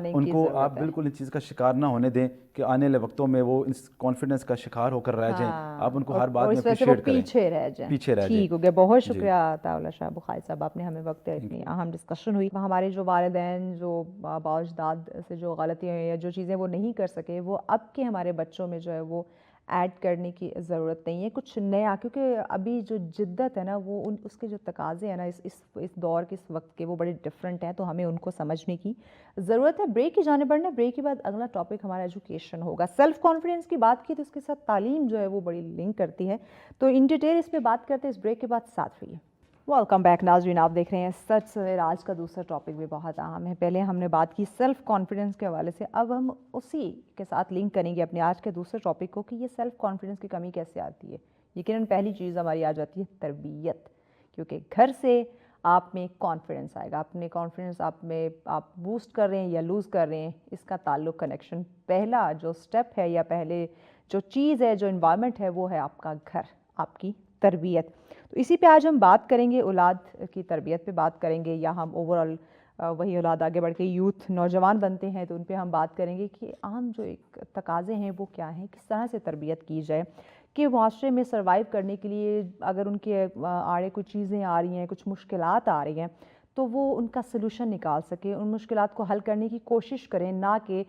ان کو آپ بالکل ان چیز کا شکار نہ ہونے دیں کہ آنے والے وقتوں میں وہ اس کانفیڈنس کا شکار ہو کر رہ جائیں. آپ ان کو ہر بات میں اپریشیٹ کریں, پیچھے رہ جائیں. ٹھیک ہو گیا, بہت شکریہ عطا اللہ شاہ بخاری صاحب, آپ نے ہمیں وقت ہے, اتنی اہم ڈسکشن ہوئی. ہمارے جو والدین, جو باء اجداد سے جو غلطیاں یا جو چیزیں وہ نہیں کر سکے, وہ اب کے ہمارے بچوں میں جو ہے وہ ایڈ کرنے کی ضرورت نہیں ہے، کچھ نیا، کیونکہ ابھی جو جدت ہے نا وہ اس کے جو تقاضے ہیں نا اس دور کے، اس وقت کے، وہ بڑے ڈفرینٹ ہیں، تو ہمیں ان کو سمجھنے کی ضرورت ہے۔ بریک کی جانب بڑھنا، بریک کے بعد اگلا ٹاپک ہمارا ایجوکیشن ہوگا۔ سیلف کانفیڈنس کی بات کی تو اس کے ساتھ تعلیم جو ہے وہ بڑی لنک کرتی ہے، تو ان ڈیٹیل اس پہ بات کرتے ہیں اس بریک کے بعد، ساتھ رہیے۔ ویلکم بیک ناظرین، آپ دیکھ رہے ہیں سچ سویرا۔ آج کا دوسرا ٹاپک بھی بہت اہم ہے۔ پہلے ہم نے بات کی سیلف کانفیڈنس کے حوالے سے، اب ہم اسی کے ساتھ لنک کریں گے اپنے آج کے دوسرے ٹاپک کو کہ یہ سیلف کانفیڈنس کی کمی کیسے آتی ہے۔ یقیناً پہلی چیز ہماری آ جاتی ہے تربیت، کیونکہ گھر سے آپ میں کانفیڈنس آئے گا، اپنے کانفیڈنس آپ بوسٹ کر رہے ہیں یا لوز کر رہے ہیں، اس کا تعلق، کنیکشن، پہلا جو سٹیپ ہے یا پہلے جو چیز ہے، جو انوائرمنٹ ہے، وہ ہے آپ کا گھر، آپ کی تربیت۔ تو اسی پہ آج ہم بات کریں گے، اولاد کی تربیت پہ بات کریں گے، یا ہم اوورآل وہی اولاد آگے بڑھ کے یوتھ، نوجوان بنتے ہیں تو ان پہ ہم بات کریں گے کہ عام جو ایک تقاضے ہیں وہ کیا ہیں، کس طرح سے تربیت کی جائے کہ معاشرے میں سروائیو کرنے کے لیے اگر ان کے آڑے کوئی چیزیں آ رہی ہیں، کچھ مشکلات آ رہی ہیں، تو وہ ان کا سلوشن نکال سکے، ان مشکلات کو حل کرنے کی کوشش کریں، نہ کہ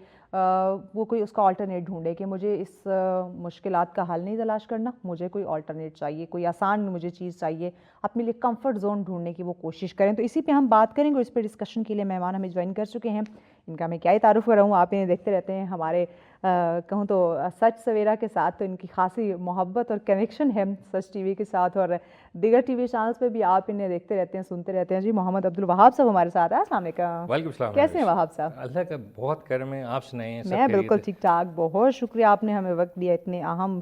وہ کوئی اس کا آلٹرنیٹ ڈھونڈے کہ مجھے اس مشکلات کا حل نہیں تلاش کرنا، مجھے کوئی آلٹرنیٹ چاہیے، کوئی آسان مجھے چیز چاہیے، اپنے لیے کمفرٹ زون ڈھونڈنے کی وہ کوشش کریں۔ تو اسی پہ ہم بات کریں گے، اور اس پہ ڈسکشن کے لیے مہمان ہمیں جوائن کر چکے ہیں۔ ان کا میں کیا ہی تعارف کراؤں، آپ انہیں دیکھتے رہتے ہیں ہمارے کہوں تو سچ سویرا کے ساتھ، تو ان کی خاصی محبت اور کنیکشن ہے سچ ٹی وی کے ساتھ، اور دیگر ٹی وی چینلز پہ بھی آپ انہیں دیکھتے رہتے ہیں، سنتے رہتے ہیں۔ جی محمد عبدالوہاب صاحب ہمارے ساتھ ہیں، السلام علیکم۔ وعلیکم السلام۔ کیسے ہیں وہاب صاحب؟ اللہ کا بہت کرم ہے، آپ سنائیں؟ میں بالکل ٹھیک ٹھاک، بہت شکریہ آپ نے ہمیں وقت دیا اتنے اہم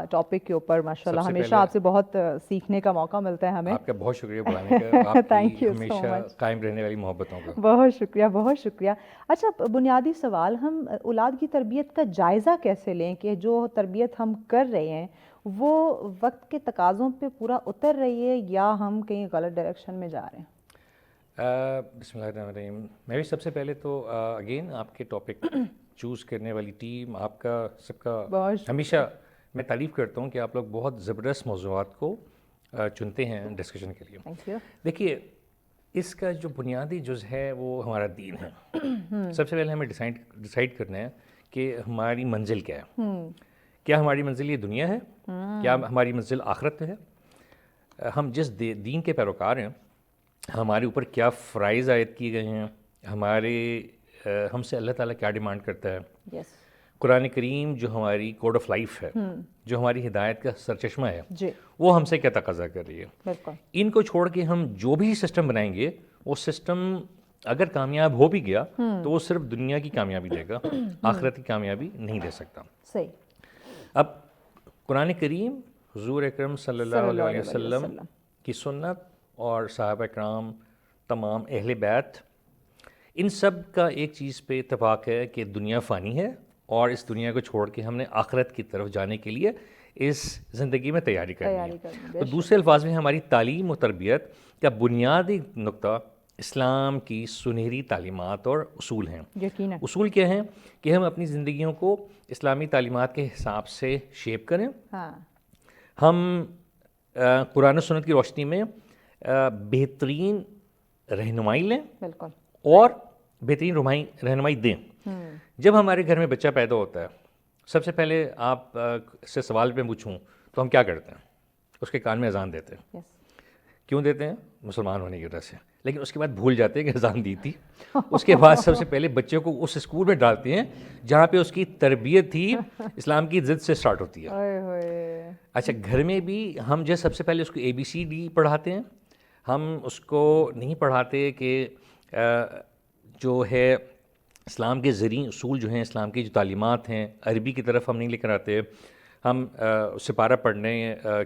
ٹاپک کے اوپر، ماشاءاللہ ہمیشہ آپ سے بہت سیکھنے کا موقع ملتا ہے ہمیں۔ آپ کا بہت شکریہ بلانے کا، آپ تھینک کی یو سو ہمیشہ مچ، قائم رہنے والی محبتوں کا۔ بہت شکریہ، بہت شکریہ۔ اچھا، بنیادی سوال، ہم اولاد کی تربیت کا جائزہ کیسے لیں کہ جو تربیت ہم کر رہے ہیں وہ وقت کے تقاضوں پہ پورا اتر رہی ہے یا ہم کہیں غلط ڈائریکشن میں جا رہے ہیں؟ بسم اللہ الرحمن الرحیم۔ میں بھی سب سے پہلے تو اگین آپ کے ٹاپک چوز کرنے والی ٹیم، آپ کا سب کا ہمیشہ میں تعریف کرتا ہوں کہ آپ لوگ بہت زبردست موضوعات کو چنتے ہیں ڈسکشن کے لیے۔ Thank you. دیکھیے، اس کا جو بنیادی جز ہے وہ ہمارا دین ہے۔ سب سے پہلے ہمیں ڈیسائیڈ کرنا ہے کہ ہماری منزل کیا ہے۔ کیا ہماری منزل یہ دنیا ہے؟ کیا ہماری منزل آخرت ہے؟ ہم جس دین کے پیروکار ہیں، ہمارے اوپر کیا فرائض عائد کیے گئے ہیں، ہم سے اللہ تعالیٰ کیا ڈیمانڈ کرتا ہے؟ یس، قرآن کریم جو ہماری کوڈ آف لائف ہے، جو ہماری ہدایت کا سرچشمہ ہے، جی وہ ہم سے کیا تقاضا کر رہی ہے؟ بالکل۔ ان کو چھوڑ کے ہم جو بھی سسٹم بنائیں گے، وہ سسٹم اگر کامیاب ہو بھی گیا تو وہ صرف دنیا کی کامیابی دے گا، آخرت کی کامیابی نہیں دے سکتا۔ صحیح۔ اب قرآن کریم، حضور اکرم صلی اللہ علیہ وسلم کی سنت اور صحابہ کرام، تمام اہل بیت، ان سب کا ایک چیز پہ اتفاق ہے کہ دنیا فانی ہے، اور اس دنیا کو چھوڑ کے ہم نے آخرت کی طرف جانے کے لیے اس زندگی میں تیاری کرنی ہے۔ تو دوسرے الفاظ میں ہماری تعلیم و تربیت کا بنیادی نقطہ اسلام کی سنہری تعلیمات اور اصول ہیں۔ یقیناً۔ اصول کیا ہیں؟ کہ ہم اپنی زندگیوں کو اسلامی تعلیمات کے حساب سے شیپ کریں، ہم قرآن و سنت کی روشنی میں بہترین رہنمائی لیں، بالکل، اور بہترین رہنمائی دیں۔ جب ہمارے گھر میں بچہ پیدا ہوتا ہے، سب سے پہلے آپ سے سوال پہ پوچھوں تو ہم کیا کرتے ہیں؟ اس کے کان میں اذان دیتے ہیں۔ کیوں دیتے ہیں؟ مسلمان ہونے کی وجہ سے۔ لیکن اس کے بعد بھول جاتے ہیں کہ اذان دی تھی۔ اس کے بعد سب سے پہلے بچے کو اس اسکول میں ڈالتے ہیں جہاں پہ اس کی تربیت ہی اسلام کی ضد سے سٹارٹ ہوتی ہے۔ اچھا، گھر میں بھی ہم سب سے پہلے اس کو ABCD پڑھاتے ہیں، ہم اس کو نہیں پڑھاتے کہ جو ہے اسلام کے زرعی اصول جو ہیں، اسلام کی جو تعلیمات ہیں، عربی کی طرف ہم نہیں لے کر آتے، ہم سپارہ پڑھنے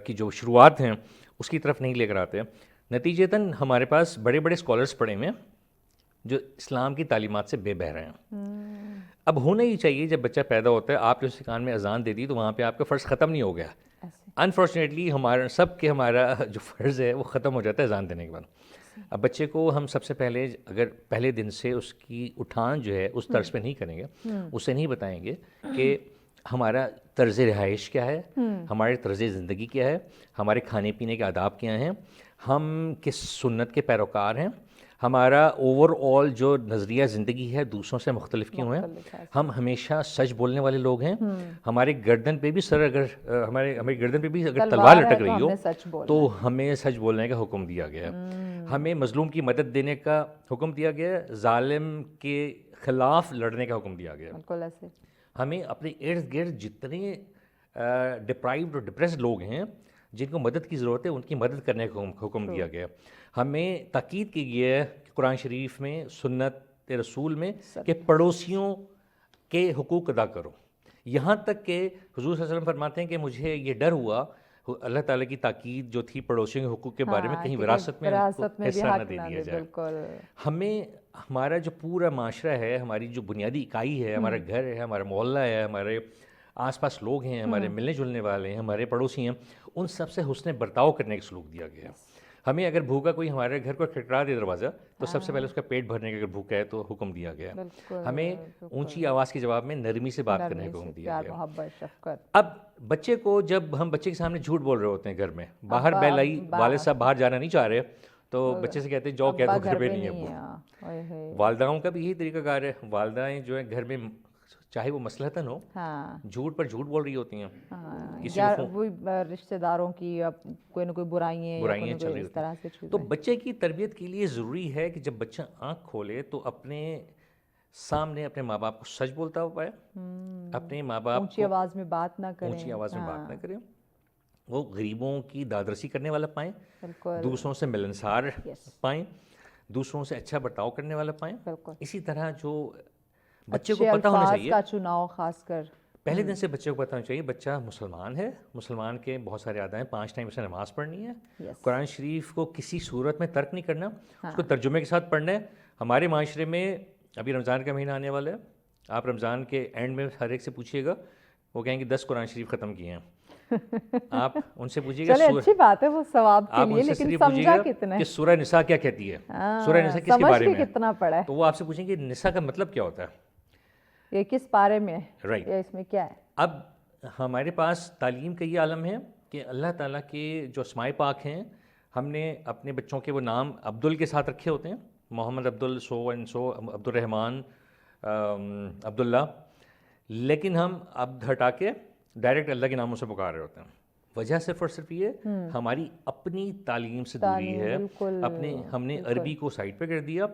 کی جو شروعات ہیں اس کی طرف نہیں لے کر آتے۔ نتیجتاً ہمارے پاس بڑے بڑے اسکالرس پڑھے ہوئے ہیں جو اسلام کی تعلیمات سے بے بہرے ہیں۔ اب ہونا ہی چاہیے، جب بچہ پیدا ہوتا ہے آپ نے اس کے کان میں اذان دے دی تو وہاں پہ آپ کا فرض ختم نہیں ہو گیا۔ انفارچونیٹلی ہمارا جو فرض ہے وہ ختم ہو جاتا ہے اذان دینے کے بعد۔ اب بچے کو ہم سب سے پہلے، اگر پہلے دن سے اس کی اٹھان جو ہے اس طرز پہ نہیں کریں گے، اسے نہیں بتائیں گے کہ ہمارا طرز رہائش کیا ہے، ہمارے طرز زندگی کیا ہے، ہمارے کھانے پینے کے آداب کیا ہیں، ہم کس سنت کے پیروکار ہیں، ہمارا اوور آل جو نظریہ زندگی ہے دوسروں سے مختلف کیوں ہے. ہم ہمیشہ سچ بولنے والے لوگ ہیں. ہمارے گردن پہ بھی سر اگر ہماری گردن پہ بھی اگر تلوار لٹک رہی ہو تو ہمیں سچ بولنے کا حکم دیا گیا ہے. ہمیں مظلوم کی مدد دینے کا حکم دیا گیا ہے, ظالم کے خلاف لڑنے کا حکم دیا گیا. ہمیں اپنے ارد گرد جتنے ڈپرائیوڈ اور ڈپریسڈ لوگ ہیں جن کو مدد کی ضرورت ہے ان کی مدد کرنے کا حکم دیا گیا. ہمیں تاکید کی گئی ہے قرآن شریف میں, سنت رسول میں, کہ پڑوسیوں کے حقوق ادا کرو. یہاں تک کہ حضور صلی اللہ علیہ وسلم فرماتے ہیں کہ مجھے یہ ڈر ہوا اللہ تعالیٰ کی تاکید جو تھی پڑوسیوں کے حقوق کے بارے میں کہیں وراثت میں حصہ نہ دے دیا جائے. ہمیں ہمارا جو پورا معاشرہ ہے, ہماری جو بنیادی اکائی ہے, ہمارا گھر ہے, ہمارا محلہ ہے, ہمارے آس پاس لوگ ہیں, ہمارے ملنے جلنے والے ہیں, ہمارے پڑوسی ہیں, ان سب سے حسن برتاؤ کرنے کا سلوک دیا گیا. ہمیں اگر بھوکا کوئی ہمارے گھر کو کھٹکھٹا دے دروازہ تو سب سے پہلے اس کا پیٹ بھرنے کا اگر بھوکا ہے تو حکم دیا گیا. ہمیں اونچی آواز کے جواب میں نرمی سے بات کرنے کا حکم دیا گیا. اب بچے کو جب ہم بچے کے سامنے جھوٹ بول رہے ہوتے ہیں گھر میں, باہر بیل آئی, والد صاحب باہر جانا نہیں چاہ رہے تو بچے سے کہتے ہیں جاؤ کہہ دو گھر پہ نہیں ہے ابو. والداؤں کا بھی یہی طریقہ کار ہے. والدائیں جو ہے گھر میں چاہے وہ مصلحتاً ہو جھوٹ پر جھوٹ بول رہی ہوتی ہیں, رشتہ داروں کی کوئی نہ کوئی برائیاں چل رہی ہوتی ہیں. تو بچے کی تربیت کے لیے ضروری ہے کہ جب بچہ آنکھ کھولے تو اپنے سامنے اپنے ماں باپ کو سچ بولتا ہو پائے, اپنے ماں باپ اونچی آواز میں بات نہ کریں, وہ غریبوں کی دادرسی کرنے والا پائیں, دوسروں سے ملنسار پائیں, دوسروں سے اچھا برتاؤ کرنے والا پائیں. اسی طرح جو بچے کو پتہ ہونا چاہیے کا چناؤ خاص کر پہلے دن سے بچے کو پتہ ہونا چاہیے بچہ مسلمان ہے, مسلمان کے بہت سارے ادا ہیں, 5 ٹائم اسے نماز پڑھنی ہے, قرآن شریف کو کسی صورت میں ترک نہیں کرنا, اس کو ترجمے کے ساتھ پڑھنا ہے. ہمارے معاشرے میں ابھی رمضان کا مہینہ آنے والا ہے, آپ رمضان کے اینڈ میں ہر ایک سے پوچھیے گا, وہ کہیں گے 10 قرآن شریف ختم کیے ہیں. آپ ان سے پوچھیے گا, اچھی بات ہے وہ ثواب کے لیے, لیکن سمجھا کتنا ہے, کہ سورہ نساء کیا کہتی ہے, سورہ نساء کس کے بارے میں کتنا پڑھا ہے, تو وہ آپ سے پوچھیں گے نساء کا مطلب کیا ہوتا ہے, یہ کس پارے میں, رائٹ, اس میں کیا ہے. اب ہمارے پاس تعلیم کا یہ عالم ہے کہ اللہ تعالیٰ کے جو اسماء پاک ہیں ہم نے اپنے بچوں کے وہ نام عبدال کے ساتھ رکھے ہوتے ہیں, محمد عبدال سو اینڈ سو, عبد الرحمن, عبداللہ, لیکن ہم عبد ہٹا کے ڈائریکٹ اللہ کے ناموں سے پکار رہے ہوتے ہیں. وجہ صرف اور صرف یہ ہماری اپنی تعلیم سے دوری ہے, ہم نے عربی کو سائڈ پہ کر دیا.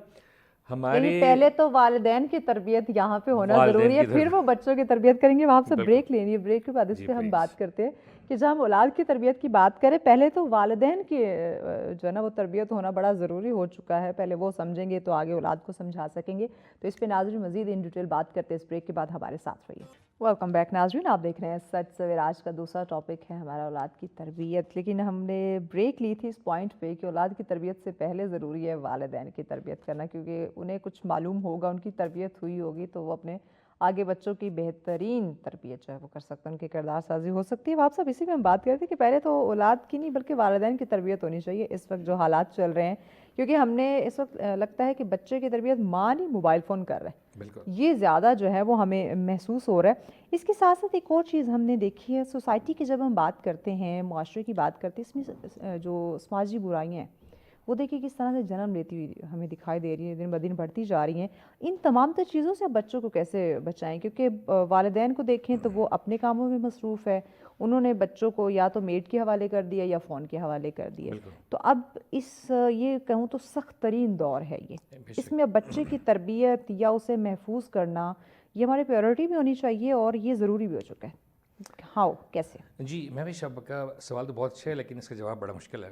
ہمارے پہلے تو والدین کی تربیت یہاں پہ ہونا ضروری ہے, پھر وہ بچوں کی تربیت کریں گے. وہاں سے بریک لینی ہے, بریک کے بعد اس پہ ہم بات کرتے ہیں کہ جب ہم اولاد کی تربیت کی بات کریں پہلے تو والدین کی جو ہے نا وہ تربیت ہونا بڑا ضروری ہو چکا ہے. پہلے وہ سمجھیں گے تو آگے اولاد کو سمجھا سکیں گے. تو اس پہ ناظرین مزید ان ڈیٹیل بات کرتے ہیں اس بریک کے بعد, ہمارے ساتھ رہیے. ویلکم بیک ناظرین, آپ دیکھ رہے ہیں سچ سویرا. آج کا دوسرا ٹاپک ہے ہمارا اولاد کی تربیت, لیکن ہم نے بریک لی تھی اس پوائنٹ پہ کہ اولاد کی تربیت سے پہلے ضروری ہے والدین کی تربیت کرنا, کیونکہ انہیں کچھ معلوم ہوگا, ان کی تربیت ہوئی ہوگی تو وہ اپنے آگے بچوں کی بہترین تربیت جو ہے وہ کر سکتے ہیں, ان کی کردار سازی ہو سکتی ہے. آپ سب اسی میں ہم بات کرتے ہیں کہ پہلے تو اولاد کی نہیں بلکہ والدین کی تربیت ہونی چاہیے. اس وقت جو حالات چل رہے ہیں, کیونکہ ہم نے اس وقت لگتا ہے کہ بچے کی تربیت ماں نہیں موبائل فون کر رہے ہیں, یہ زیادہ جو ہے وہ ہمیں محسوس ہو رہا ہے. اس کے ساتھ ساتھ ایک اور چیز ہم نے دیکھی ہے, سوسائٹی کی جب ہم بات کرتے ہیں, معاشرے کی بات کرتے ہیں, اس میں جو سماجی برائیاں ہیں وہ دیکھیے کس طرح سے جنم لیتی ہوئی ہمیں دکھائی دے رہی ہیں, دن بدن بڑھتی جا رہی ہیں. ان تمام تر چیزوں سے بچوں کو کیسے بچائیں, کیونکہ والدین کو دیکھیں تو وہ اپنے کاموں میں مصروف ہے, انہوں نے بچوں کو یا تو میڈ کے حوالے کر دیا یا فون کے حوالے کر دیا. تو اب یہ کہوں تو سخت ترین دور ہے یہ, اس میں بچے کی تربیت یا اسے محفوظ کرنا یہ ہماری پریورٹی بھی ہونی چاہیے اور یہ ضروری بھی ہو چکا ہے. ہاؤ, کیسے؟ جی محوش, آپ کا سوال تو بہت اچھا ہے لیکن اس کا جواب بڑا مشکل ہے.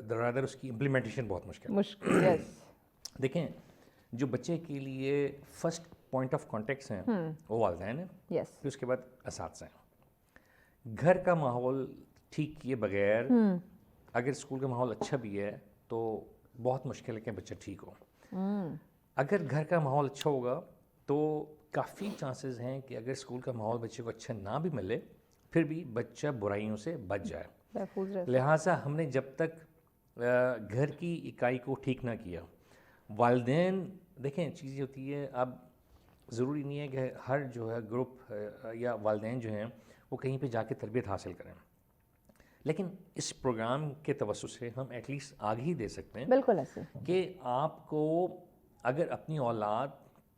درادر اس کی امپلیمنٹیشن بہت مشکل ہے. دیکھیں, جو بچے کے لیے فرسٹ پوائنٹ آف کانٹیکٹس ہیں وہ والدین ہیں, پھر اس کے بعد اساتذہ ہیں. گھر کا ماحول ٹھیک کیے بغیر اگر اسکول کا ماحول اچھا بھی ہے تو بہت مشکل ہے کہ بچہ ٹھیک ہو. اگر گھر کا ماحول اچھا ہوگا تو کافی چانسز ہیں کہ اگر اسکول کا ماحول بچے کو اچھا نہ بھی ملے پھر بھی بچہ برائیوں سے بچ جائے. لہٰذا ہم نے جب تک گھر کی اکائی کو ٹھیک نہ کیا, والدین دیکھیں چیزیں ہوتی ہے, اب ضروری نہیں ہے کہ ہر جو ہے گروپ یا والدین جو ہیں وہ کہیں پہ جا کے تربیت حاصل کریں, لیکن اس پروگرام کے توسط سے ہم ایٹ لیسٹ آگاہی دے سکتے ہیں بالکل ایسے کہ آپ کو اگر اپنی اولاد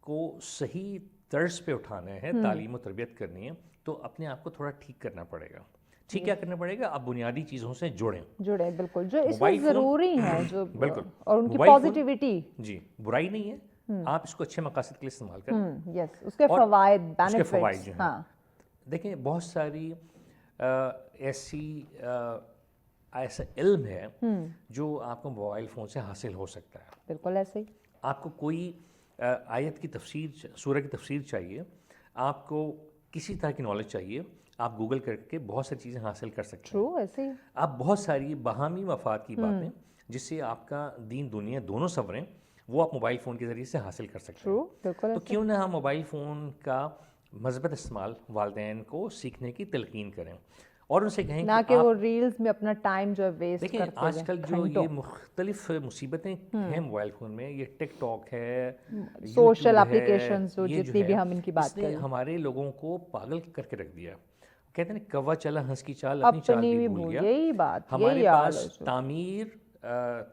کو صحیح طرز پہ اٹھانا ہے، تعلیم و تربیت کرنی ہے، تو اپنے آپ کو تھوڑا ٹھیک کرنا پڑے گا. ٹھیک کیا کرنا پڑے گا؟ آپ بنیادی چیزوں سے جڑیں، بالکل جو اس میں ضروری ہے، جو بالکل، اور ان کی پازیٹیوٹی. جی برائی نہیں ہے، آپ اس کو اچھے مقاصد کے لیے استعمال کریں. یس، اس کے فوائد، اس کے فوائد بینیفٹس. جو ہیں دیکھیں، بہت ساری ایسا علم ہے جو آپ کو موبائل فون سے حاصل ہو سکتا ہے. بالکل ایسے ہی. آپ کو کوئی آیت کی تفسیر، سورہ کی تفسیر چاہیے، آپ کو کسی طرح کی نالج چاہیے، آپ گوگل کر کے بہت ساری چیزیں حاصل کر سکتے ہیں. ایسے ہی. آپ بہت ساری باہمی مفاد کی باتیں جس سے آپ کا دین دنیا دونوں سنوریں، وہ آپ موبائل فون کے ذریعے سے حاصل کر سکتے ہیں. تو کیوں نہ ہم موبائل فون کا مثبت استعمال والدین کو سیکھنے کی تلقین کریں اور ان سے کہیں نہ کہ وہ ریلز میں اپنا ٹائم جو ہے ویسٹ کرتے ہیں. دیکھیں آج کل جو یہ مختلف مصیبتیں ہیں موبائل فون میں، یہ ٹک ٹاک ہے، سوشل اپلیکیشنز جو جتنی بھی ہم ان کی بات کریں، ہمارے لوگوں کو پاگل کر کے رکھ دیا. کہتے ہیں کوا چلا ہنس کی چال، اپنی چال بھی بھول گیا. یہی بات، ہمارے پاس تعمیر،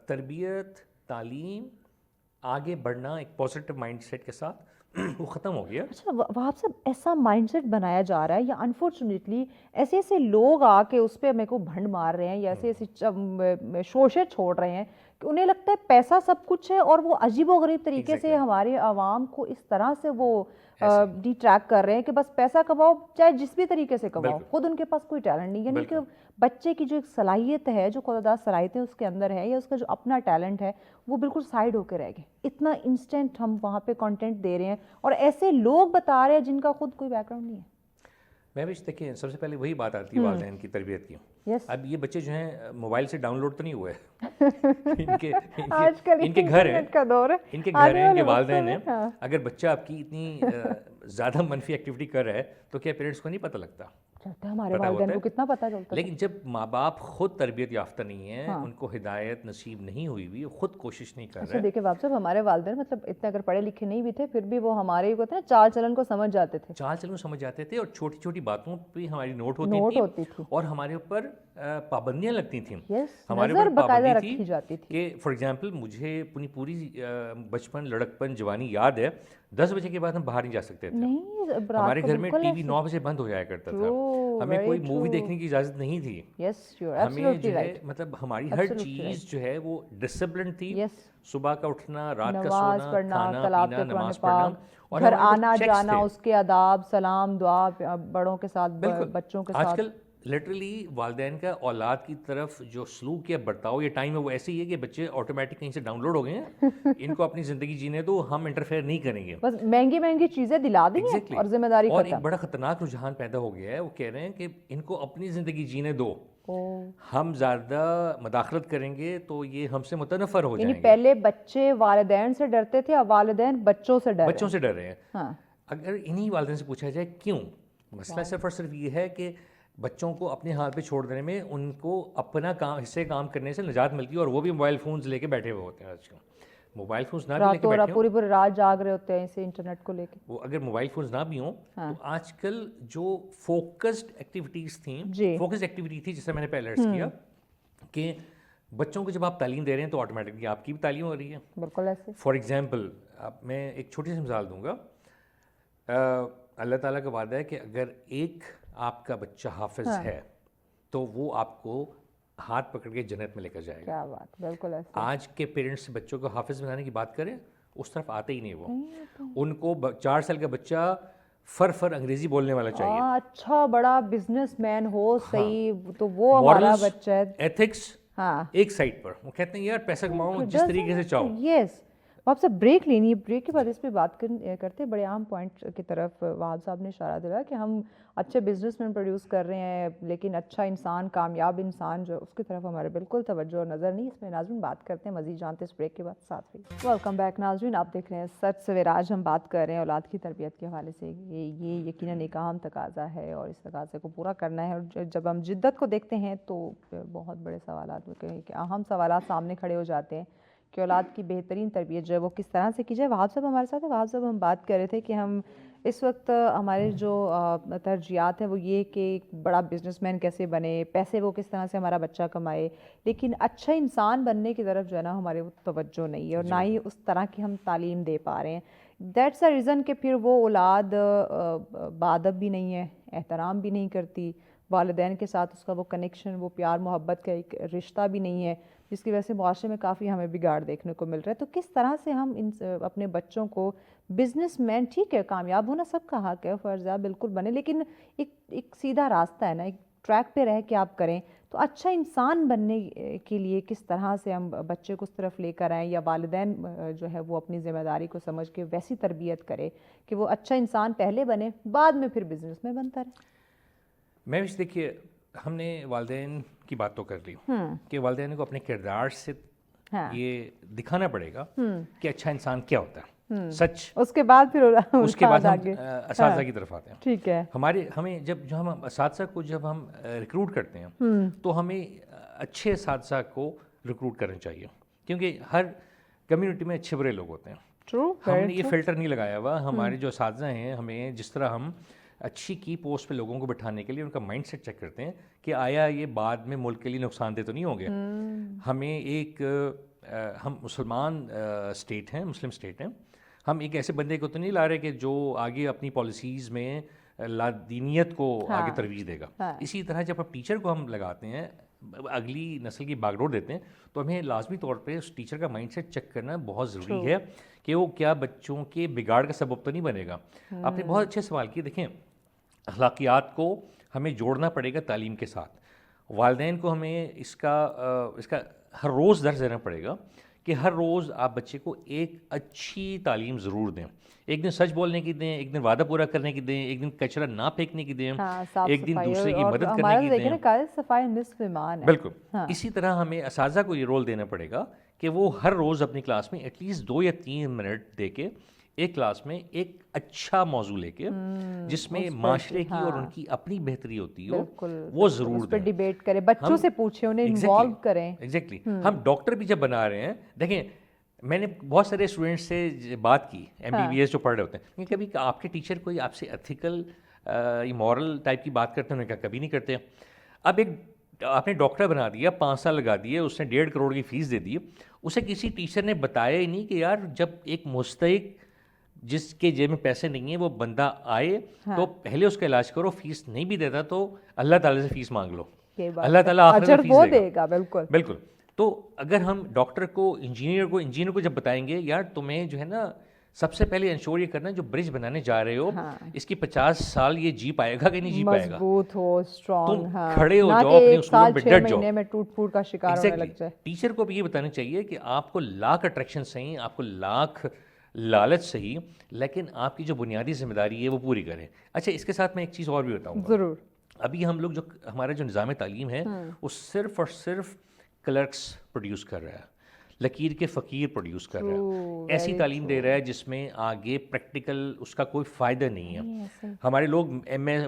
تربیت، تعلیم، آگے بڑھنا ایک پازیٹیو مائنڈ سیٹ کے ساتھ وہ ختم ہو گیا. اچھا وہاب صاحب، ایسا مائنڈ سیٹ بنایا جا رہا ہے یا انفارچونیٹلی ایسے ایسے لوگ آ کے اس پہ میرے کو بھنڈ مار رہے ہیں یا ایسے ایسے شوشے چھوڑ رہے ہیں کہ انہیں لگتا ہے پیسہ سب کچھ ہے، اور وہ عجیب و غریب طریقے سے ہمارے عوام کو اس طرح سے وہ ڈی ٹریک کر رہے ہیں کہ بس پیسہ کماؤ، چاہے جس بھی طریقے سے کماؤ، خود ان کے پاس کوئی ٹیلنٹ نہیں. یعنی کہ بچے کی جو ایک صلاحیت ہے، جو خدا داد صلاحیتیں اس کے اندر ہے یا اس کا جو اپنا ٹیلنٹ ہے، وہ بالکل سائڈ ہو کے رہ گئے. اتنا انسٹنٹ ہم وہاں پہ کنٹینٹ دے رہے ہیں اور ایسے لوگ بتا رہے ہیں جن کا خود کوئی بیک گراؤنڈ نہیں ہے. میں بھی دیکھیں، سب سے پہلے وہی بات آتی ہے والدین کی تربیت کی. اب یہ بچے جو ہیں موبائل سے ڈاؤن لوڈ تو نہیں ہوئے، ان کے گھر ہیں، ان کے گھر ہیں، ان کے والدین ہیں. اگر بچہ آپ کی اتنی زیادہ منفی ایکٹیویٹی کر رہا ہے تو کیا پیرنٹس کو نہیں پتہ لگتا؟ ہمارے والدین کو کتنا پتہ چلتا ہے. لیکن جب ماں باپ خود تربیت یافتہ نہیں ہے، ان کو ہدایت نصیب نہیں ہوئی ہوئی، خود کوشش نہیں کر رہے. دیکھیں باپ صاحب، ہمارے والدین مطلب اتنے اگر پڑھے لکھے نہیں بھی تھے، پھر بھی وہ ہمارے کو نا چال چلن کو سمجھ جاتے تھے، اور چھوٹی چھوٹی باتوں پہ ہماری نوٹ ہوتی تھی اور ہمارے اوپر پابندیاں لگتی تھیں. ہمارے اوپر پابندی تھی کہ فار ایگزامپل مجھے اپنی پوری بچپن، لڑکپن، جوانی یاد ہے، 10 بجے کے بعد ہم باہر نہیں جا سکتے تھے. ہمارے گھر میں ٹی وی 9 بجے بند ہو جایا کرتا تھا، ہمیں کوئی مووی دیکھنے کی اجازت نہیں تھی. ہمیں جو ہے مطلب ہماری ہر چیز جو ہے وہ ڈسپلن تھی. صبح کا اٹھنا، رات کا سونا، کھانا پینا، نماز پڑھنا، اور گھر آنا جانا، اس کے آداب، سلام، دعا بڑوں کے ساتھ، بچوں کے ساتھ. آج کل لٹرلی والدین کا اولاد کی طرف جو سلوک یا برتاؤ یا ٹائم ہے وہ ایسے ہی ہے کہ بچے آٹومیٹک کہیں سے ڈاؤن لوڈ ہو گئے ہیں، ان کو اپنی زندگی جینے دو، ہم انٹرفیئر نہیں کریں گے. بس مہنگی مہنگی چیزیں دلا دیں گے اور ذمہ داری ختم. اور ایک بڑا خطرناک رجحان پیدا ہو گیا ہے، وہ کہہ رہے ہیں کہ ان کو اپنی زندگی جینے دو، ہم زیادہ مداخلت کریں گے تو یہ ہم سے متنفر ہو جائیں گے. یعنی پہلے بچے والدین سے ڈرتے تھے، اب والدین بچوں سے ڈر رہے ہیں. اگر انہی والدین سے پوچھا جائے کیوں، مسئلہ صرف اور صرف یہ ہے کہ بچوں کو اپنے ہاتھ پہ چھوڑ دینے میں ان کو اپنا حصے کام کرنے سے نجات ملتی ہے، اور وہ بھی موبائل فونز لے کے بیٹھے ہوئے ہوتے ہیں. آج کل موبائل فونز نہ بھی لے کے بیٹھے ہوں، پوری رات جاگ رہے ہوتے ہیں اسے انٹرنیٹ کو لے کے. وہ اگر موبائل فونز نہ بھی ہوں تو آج کل جو فوکسڈ ایکٹیویٹیز تھیں، فوکسڈ ایکٹیویٹی تھی، جسے میں نے پہلے عرض کیا کہ بچوں کو جب آپ تعلیم دے رہے ہیں تو آٹومیٹکلی آپ کی بھی تعلیم ہو رہی ہے. بالکل ایسے. فار ایگزامپل میں ایک چھوٹی سی مثال دوں گا. اللہ تعالیٰ کا وعدہ ہے کہ اگر ایک آپ کا بچہ حافظ ہے تو وہ آپ کو ہاتھ پکڑ کے جنت میں لے کر جائے گا. کیا بات، بالکل ایسے. آج کے پیرنٹس بچوں کو حافظ بنانے کی بات کریں، اس طرف آتے ہی نہیں. وہ ان کو 4 سال کا بچہ فر انگریزی بولنے والا چاہیے، اچھا بڑا بزنس مین ہو، صحیح، تو وہ ہمارا بچہ ہے. ایتھکس ایک سائڈ پر، وہ کہتے ہیں یار پیسہ کماؤ جس طریقے سے چاہو. یس. آپ سے بریک لینی ہے، بریک کے بعد اس پہ بات کرتے بڑے عام پوائنٹ کی طرف وہاب صاحب نے اشارہ دیا کہ ہم اچھے بزنس مین پروڈیوس کر رہے ہیں، لیکن اچھا انسان، کامیاب انسان جو اس کی طرف ہمارے بالکل توجہ اور نظر نہیں. اس میں ناظرین بات کرتے ہیں، مزید جانتے ہیں اس بریک کے بعد. ساتھ رہیے. ویلکم بیک ناظرین، آپ دیکھ رہے ہیں سچ سویرا. آج ہم بات کر رہے ہیں اولاد کی تربیت کے حوالے سے. یہ یقیناً ایک اہم تقاضا ہے اور اس تقاضے کو پورا کرنا ہے. اور جب ہم جدت کو دیکھتے ہیں تو بہت بڑے سوالات، اہم سوالات سامنے کھڑے ہو جاتے ہیں کہ اولاد کی بہترین تربیت جو ہے وہ کس طرح سے کی جائے. وہاب صاحب ہمارے ساتھ ہے. وہاب صاحب، ہم بات کر رہے تھے کہ ہم اس وقت ہمارے جو ترجیحات ہیں وہ یہ کہ ایک بڑا بزنس مین کیسے بنے، پیسے وہ کس طرح سے ہمارا بچہ کمائے، لیکن اچھا انسان بننے کی طرف جو ہے نا ہمارے توجہ نہیں ہے، اور نہ ہی اس طرح کی ہم تعلیم دے پا رہے ہیں. دیٹس اے ریزن کہ پھر وہ اولاد باادب بھی نہیں ہے، احترام بھی نہیں کرتی، والدین کے ساتھ اس کا وہ کنیکشن، وہ پیار محبت کا ایک رشتہ بھی نہیں ہے، جس کی وجہ سے معاشرے میں کافی ہمیں بگاڑ دیکھنے کو مل رہا ہے. تو کس طرح سے ہم اپنے بچوں کو بزنس مین، ٹھیک ہے کامیاب ہونا سب کا حق ہے، فرض ہے بالکل بنے، لیکن ایک سیدھا راستہ ہے نا، ایک ٹریک پہ رہ کے آپ کریں. تو اچھا انسان بننے کے لیے کس طرح سے ہم بچے کو اس طرف لے کر آئیں، یا والدین جو ہے وہ اپنی ذمہ داری کو سمجھ کے ویسی تربیت کرے کہ وہ اچھا انسان پہلے بنے، بعد میں پھر بزنس میں بنتا رہے. میں بھی دیکھیے، ہم نے والدین کی بات تو کر لی کہ والدین کو اپنے کردار سے یہ دکھانا پڑے گا کہ اچھا انسان کیا ہوتا ہے، سچ. اس کے بعد پھر اس کے بعد ہم اساتذہ کی طرف آتے ہیں. ٹھیک ہے. ہمیں جو ہم اساتذہ کو جب ہم ریکروٹ کرتے ہیں تو ہمیں اچھے اساتذہ کو ریکروٹ کرنا چاہیے، کیونکہ ہر کمیونٹی میں اچھے برے لوگ ہوتے ہیں. ہم نے یہ فلٹر نہیں لگایا ہوا. ہمارے جو اساتذہ ہیں، ہمیں جس طرح ہم اچھی کی پوسٹ پہ لوگوں کو بٹھانے کے لیے ان کا مائنڈ سیٹ چیک کرتے ہیں کہ آیا یہ بعد میں ملک کے لیے نقصان دہ تو نہیں ہوں گے. ہمیں ہم مسلمان اسٹیٹ ہیں، مسلم اسٹیٹ ہیں، ہم ایک ایسے بندے کو تو نہیں لا رہے کہ جو آگے اپنی پالیسیز میں لادینیت کو آگے ترویج دے گا. اسی طرح جب ہم ٹیچر کو ہم لگاتے ہیں، اگلی نسل کی باغ ڈور دیتے ہیں، تو ہمیں لازمی طور پہ اس ٹیچر کا مائنڈ سیٹ چیک کرنا بہت ضروری ہے کہ وہ کیا بچوں کے بگاڑ کا سبب تو نہیں بنے گا. آپ نے بہت اچھے سوال کیے. دیکھیں، اخلاقیات کو ہمیں جوڑنا پڑے گا تعلیم کے ساتھ. والدین کو ہمیں اس کا ہر روز درس دینا پڑے گا کہ ہر روز آپ بچے کو ایک اچھی تعلیم ضرور دیں. ایک دن سچ بولنے کی دیں، ایک دن وعدہ پورا کرنے کی دیں، ایک دن کچرا نہ پھینکنے کی دیں، ایک دن دوسرے کی مدد کرنے کی دیں. بالکل. اسی طرح ہمیں اساتذہ کو یہ رول دینا پڑے گا کہ وہ ہر روز اپنی کلاس میں ایٹ لیسٹ 2 یا 3 منٹ دے کے ایک کلاس میں ایک اچھا موضوع لے کے جس میں معاشرے کی اور ان کی اپنی بہتری ہوتی ہو وہ ضرور دیں. ڈیبیٹ کریں، بچوں سے پوچھیں، انہیں انوالو کریں. ایگزیکٹلی. ہم ڈاکٹر بھی جب بنا رہے ہیں، دیکھیں میں نے بہت سارے اسٹوڈنٹس سے بات کی، MBBS جو پڑھ رہے ہوتے ہیں، کبھی آپ کے ٹیچر کوئی آپ سے ایتھیکل مورل ٹائپ کی بات کرتے ہیں؟ انہوں نے کہا کبھی نہیں کرتے. اب آپ نے ڈاکٹر بنا دیا، 5 سال لگا دیے، اس نے 1.5 کروڑ کی فیس دے دی، اسے کسی ٹیچر نے بتایا ہی نہیں کہ یار جب ایک مستحق جس کے جیب میں پیسے نہیں ہیں وہ بندہ آئے تو پہلے اس کا علاج کرو، فیس نہیں بھی دیتا تو اللہ تعالیٰ سے فیس مانگ لو، اللہ تعالیٰ آخر میں فیس دے گا. بالکل. تو اگر ہم ڈاکٹر کو، انجینئر کو جب بتائیں گے یار تمہیں جو ہے نا سب سے پہلے انشور یہ کرنا جو برج بنانے جا رہے ہو اس کی 50 سال یہ جی پائے گا کہ نہیں جی پائے گا، مضبوط ہو، اسٹرانگ، تم کھڑے ہو جاؤ، اپنے اصولوں پہ ڈٹ جاؤ. میں ٹوٹ پھوٹ کا شکار ہونے لگ جائے. ٹیچر کو بھی یہ بتانا چاہیے کہ آپ کو لاکھ اٹریکشن صحیح، آپ کو لاکھ لالچ صحیح، لیکن آپ کی جو بنیادی ذمہ داری ہے وہ پوری کریں. اچھا، اس کے ساتھ میں ایک چیز اور بھی بتاؤں گا. ضرور. ابھی ہم لوگ ہمارا جو نظام تعلیم ہے وہ صرف اور صرف کلرکس پروڈیوس کر رہا ہے، لکیر کے فقیر پروڈیوس کر رہا ہے، ایسی تعلیم دے رہا ہے جس میں آگے پریکٹیکل اس کا کوئی فائدہ نہیں ہے. ہمارے لوگ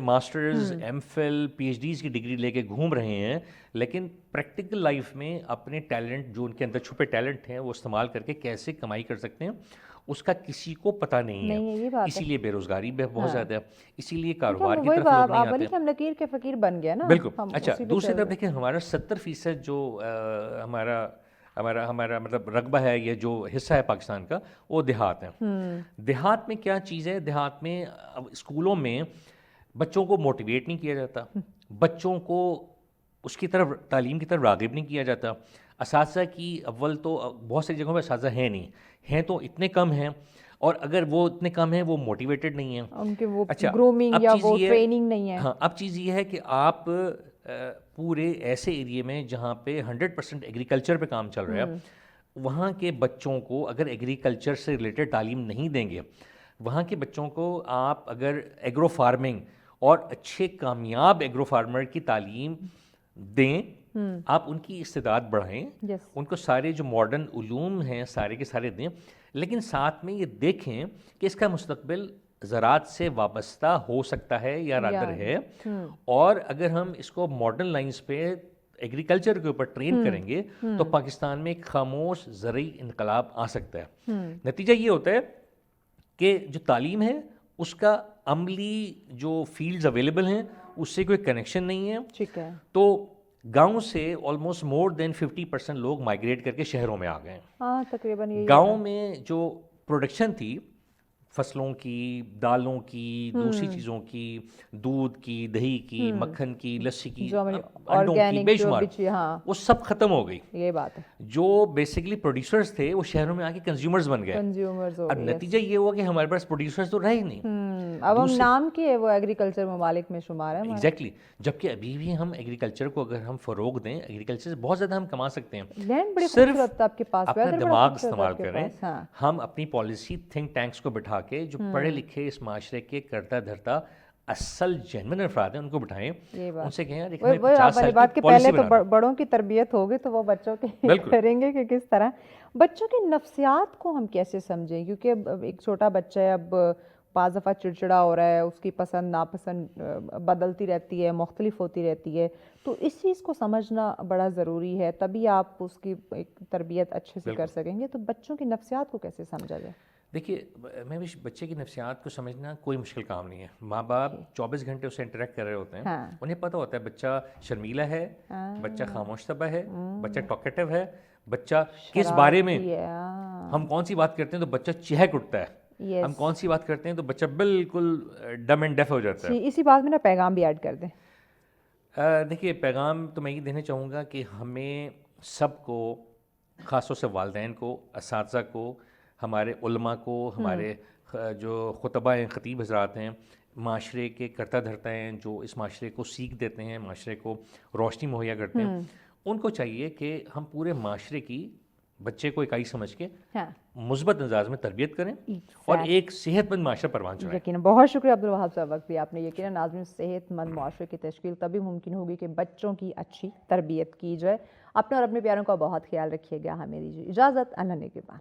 ماسٹرز، MPhil، PhDs کی ڈگری لے کے گھوم رہے ہیں، لیکن پریکٹیکل لائف میں اپنے ٹیلنٹ جو ان کے اندر چھپے ٹیلنٹ ہیں وہ استعمال کر کے کیسے کمائی کر سکتے ہیں اس کا کسی کو پتہ نہیں ہے. اسی لیے بے روزگاری بھی بہت زیادہ ہے، اسی لیے کاروبار کی طرف لوگ نہیں آتے. ہم لکیر کے فقیر بن گئے نا. بالکل. اچھا، دوسری طرف دیکھیں ہمارا 70% جو ہمارا مطلب رقبہ ہے، یہ جو حصہ ہے پاکستان کا، وہ دیہات ہیں. دیہات میں کیا چیز ہے؟ دیہات میں اسکولوں میں بچوں کو موٹیویٹ نہیں کیا جاتا، بچوں کو اس کی طرف تعلیم کی طرف راغب نہیں کیا جاتا. اساتذہ کی اول تو بہت ساری جگہوں پہ اساتذہ ہیں نہیں، ہیں تو اتنے کم ہیں، اور اگر وہ اتنے کم ہیں وہ موٹیویٹڈ نہیں ہیں، ان کے وہ گرومنگ یا وہ ٹریننگ نہیں ہے. ہاں، اب چیز یہ ہے کہ آپ پورے ایسے ایریے میں جہاں پہ 100% ایگریکلچر پہ کام چل رہا ہے، وہاں کے بچوں کو اگر ایگریکلچر سے ریلیٹڈ تعلیم نہیں دیں گے، وہاں کے بچوں کو آپ اگر ایگرو فارمنگ اور اچھے کامیاب ایگرو فارمر کی تعلیم دیں، آپ ان کی استعداد بڑھائیں، ان کو سارے جو ماڈرن علوم ہیں سارے کے سارے دیں، لیکن ساتھ میں یہ دیکھیں کہ اس کا مستقبل زراعت سے وابستہ ہو سکتا ہے یا رادر ہے، اور اگر ہم اس کو ماڈرن لائنز پہ ایگریکلچر کے اوپر ٹرین کریں گے تو پاکستان میں ایک خاموش زرعی انقلاب آ سکتا ہے. نتیجہ یہ ہوتا ہے کہ جو تعلیم ہے اس کا عملی جو فیلڈز اویلیبل ہیں اس سے کوئی کنیکشن نہیں ہے. ٹھیک ہے. تو گاؤں سے آلموسٹ مور دین 50% لوگ مائگریٹ کر کے شہروں میں آ گئے ہیں. ہاں تقریباً یہی. گاؤں میں جو پروڈکشن تھی فصلوں کی، دالوں کی، دوسری چیزوں کی، دودھ کی، دہی کی، مکھن کی، لسی کی، انڈوں کی، بے شمار، وہ سب ختم ہو گئی. یہ بات ہے. جو بیسیکلی پروڈیوسرز تھے وہ شہروں میں آ کے کنزیومرز بن گئے. اب نتیجہ یہ ہوا کہ ہمارے پاس پروڈیوسرز تو رہے ہی نہیں. اب ہم نام کے وہ ایگریکلچر ممالک میں شمار ہے. ایگزیکٹلی. جبکہ ابھی بھی ہم ایگریکلچر کو اگر ہم فروغ دیں، ایگریکلچر سے بہت زیادہ ہم کما سکتے ہیں. صرف اپنا دماغ استعمال کریں. ہم اپنی پالیسی تھنک ٹینکس کو بٹھا کے جو پڑھے لکھے اس معاشرے کے کرتا دھرتا اصل جینوئن افراد ہیں ان کو بٹھائیں، ان سے کہیں یار بات کہ پہلے تو بڑوں کی تربیت ہوگی تو وہ بچوں کے کریں گے کہ کس طرح. بچوں کی نفسیات کو ہم کیسے سمجھیں؟ کیونکہ ایک چھوٹا بچہ ہے، اب بعض دفعہ چڑچڑا ہو رہا ہے، اس کی پسند ناپسند بدلتی رہتی ہے، مختلف ہوتی رہتی ہے. تو اس چیز کو سمجھنا بڑا ضروری ہے، تبھی آپ اس کی ایک تربیت اچھے سے کر سکیں گے. تو بچوں کی نفسیات کو کیسے سمجھا جائے؟ دیکھیے، میں بھی بچے کی نفسیات کو سمجھنا کوئی مشکل کام نہیں ہے. ماں باپ 24 گھنٹے اسے انٹریکٹ کر رہے ہوتے ہیں. انہیں پتہ ہوتا ہے بچہ شرمیلا ہے، بچہ خاموش طبع ہے، بچہ ٹاکیٹو ہے، بچہ کس بارے میں ہم کون سی بات کرتے ہیں تو بچہ چہک اٹھتا ہے، ہم کون سی بات کرتے ہیں تو بچہ بالکل ڈم اینڈ ڈیف ہو جاتا ہے. اسی بات میں نا پیغام بھی ایڈ کر دیں. دیکھیے، پیغام تو میں یہ دینا چاہوں گا کہ ہمیں سب کو، خاص طور سے والدین کو، اساتذہ کو، ہمارے علماء کو، ہمارے جو خطبہ ہیں، خطیب حضرات ہیں، معاشرے کے کرتا دھرتا ہیں جو اس معاشرے کو سیکھ دیتے ہیں، معاشرے کو روشنی مہیا کرتے ہیں، ان کو چاہیے کہ ہم پورے معاشرے کی بچے کو اکائی سمجھ کے مثبت انداز میں تربیت کریں اور ایک صحت مند معاشرہ پروان چڑھائیں. یقیناً. بہت شکریہ عبدالوہاب صاحب، وقت بھی آپ نے. یقیناً ناظرین، صحت مند معاشرے کی تشکیل تبھی ممکن ہوگی کہ بچوں کی اچھی تربیت کی جائے. اپنے اور اپنے پیاروں کا بہت خیال رکھیے گا. ہمیں دیجیے اجازت. اللہ نگہبان.